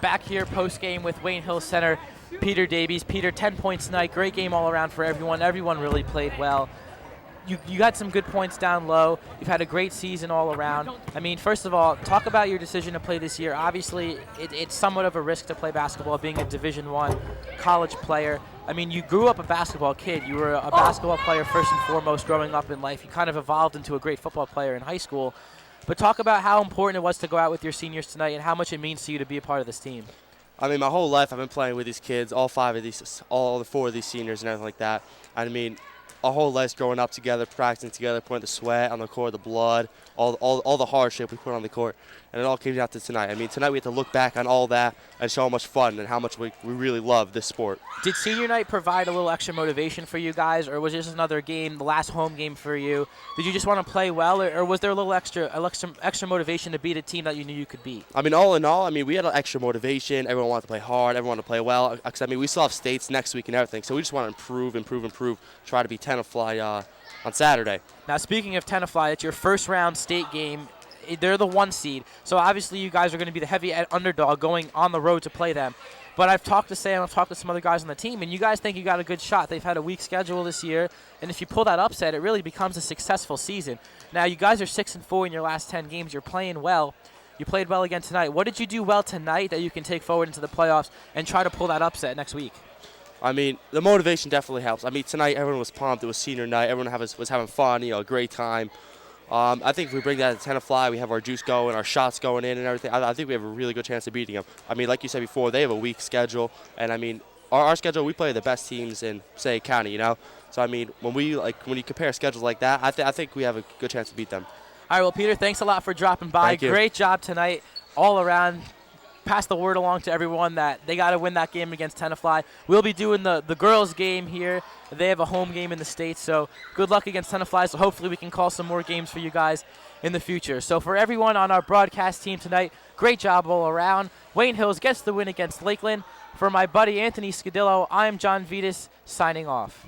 [SPEAKER 1] Back here post-game with Wayne Hill center Peter Davies. Peter, 10 points tonight. Great game all around for everyone. Everyone really played well. You got some good points down low. You've had a great season all around. I mean, first of all, talk about your decision to play this year. Obviously, it's somewhat of a risk to play basketball, being a Division I college player. I mean, you grew up a basketball kid. You were a basketball player first and foremost growing up in life. You kind of evolved into a great football player in high school. But talk about how important it was to go out with your seniors tonight and how much it means to you to be a part of this team.
[SPEAKER 7] I mean, my whole life I've been playing with these kids, all four of these seniors and everything like that. I mean, our whole lives growing up together, practicing together, putting the sweat on the court, the blood, all the hardship we put on the court, and it all came down to tonight. I mean, tonight we had to look back on all that and show how much fun and how much we really love this sport.
[SPEAKER 1] Did senior night provide a little extra motivation for you guys, or was this another game, the last home game for you? Did you just want to play well, or was there a little extra motivation to beat a team that you knew you could beat?
[SPEAKER 7] I mean, all in all, I mean, we had extra motivation. Everyone wanted to play hard. Everyone wanted to play well. I mean, we still have states next week and everything, so we just want to improve, try to be Tenafly on Saturday.
[SPEAKER 1] Now, speaking of Tenafly, it's your first round state game they're the 1 seed. So obviously you guys are going to be the heavy underdog going on the road to play them. But I've talked to Sam, I've talked to some other guys on the team, and you guys think you got a good shot. They've had a weak schedule this year, and if you pull that upset, it really becomes a successful season. Now, you guys are 6-4 in your last 10 games. You're playing well. You played well again tonight. What did you do well tonight that you can take forward into the playoffs and try to pull that upset next week?
[SPEAKER 7] I mean, the motivation definitely helps. I mean, tonight everyone was pumped. It was senior night. Everyone was having fun, a great time. I think if we bring that to Tenafly, we have our juice going, our shots going in and everything. I think we have a really good chance of beating them. I mean, like you said before, they have a weak schedule. And, I mean, our schedule, we play the best teams in, say, county, So, I mean, when you compare schedules like that, I think we have a good chance to beat them.
[SPEAKER 1] All right, well, Peter, thanks a lot for dropping by.
[SPEAKER 7] Thank you.
[SPEAKER 1] Great job tonight all around. Pass the word along to everyone that they got to win that game against Tenafly. We'll be doing the girls' game here. They have a home game in the States, so good luck against Tenafly. So hopefully we can call some more games for you guys in the future. So for everyone on our broadcast team tonight, great job all around. Wayne Hills gets the win against Lakeland. For my buddy Anthony Scudillo, I'm John Vittas signing off.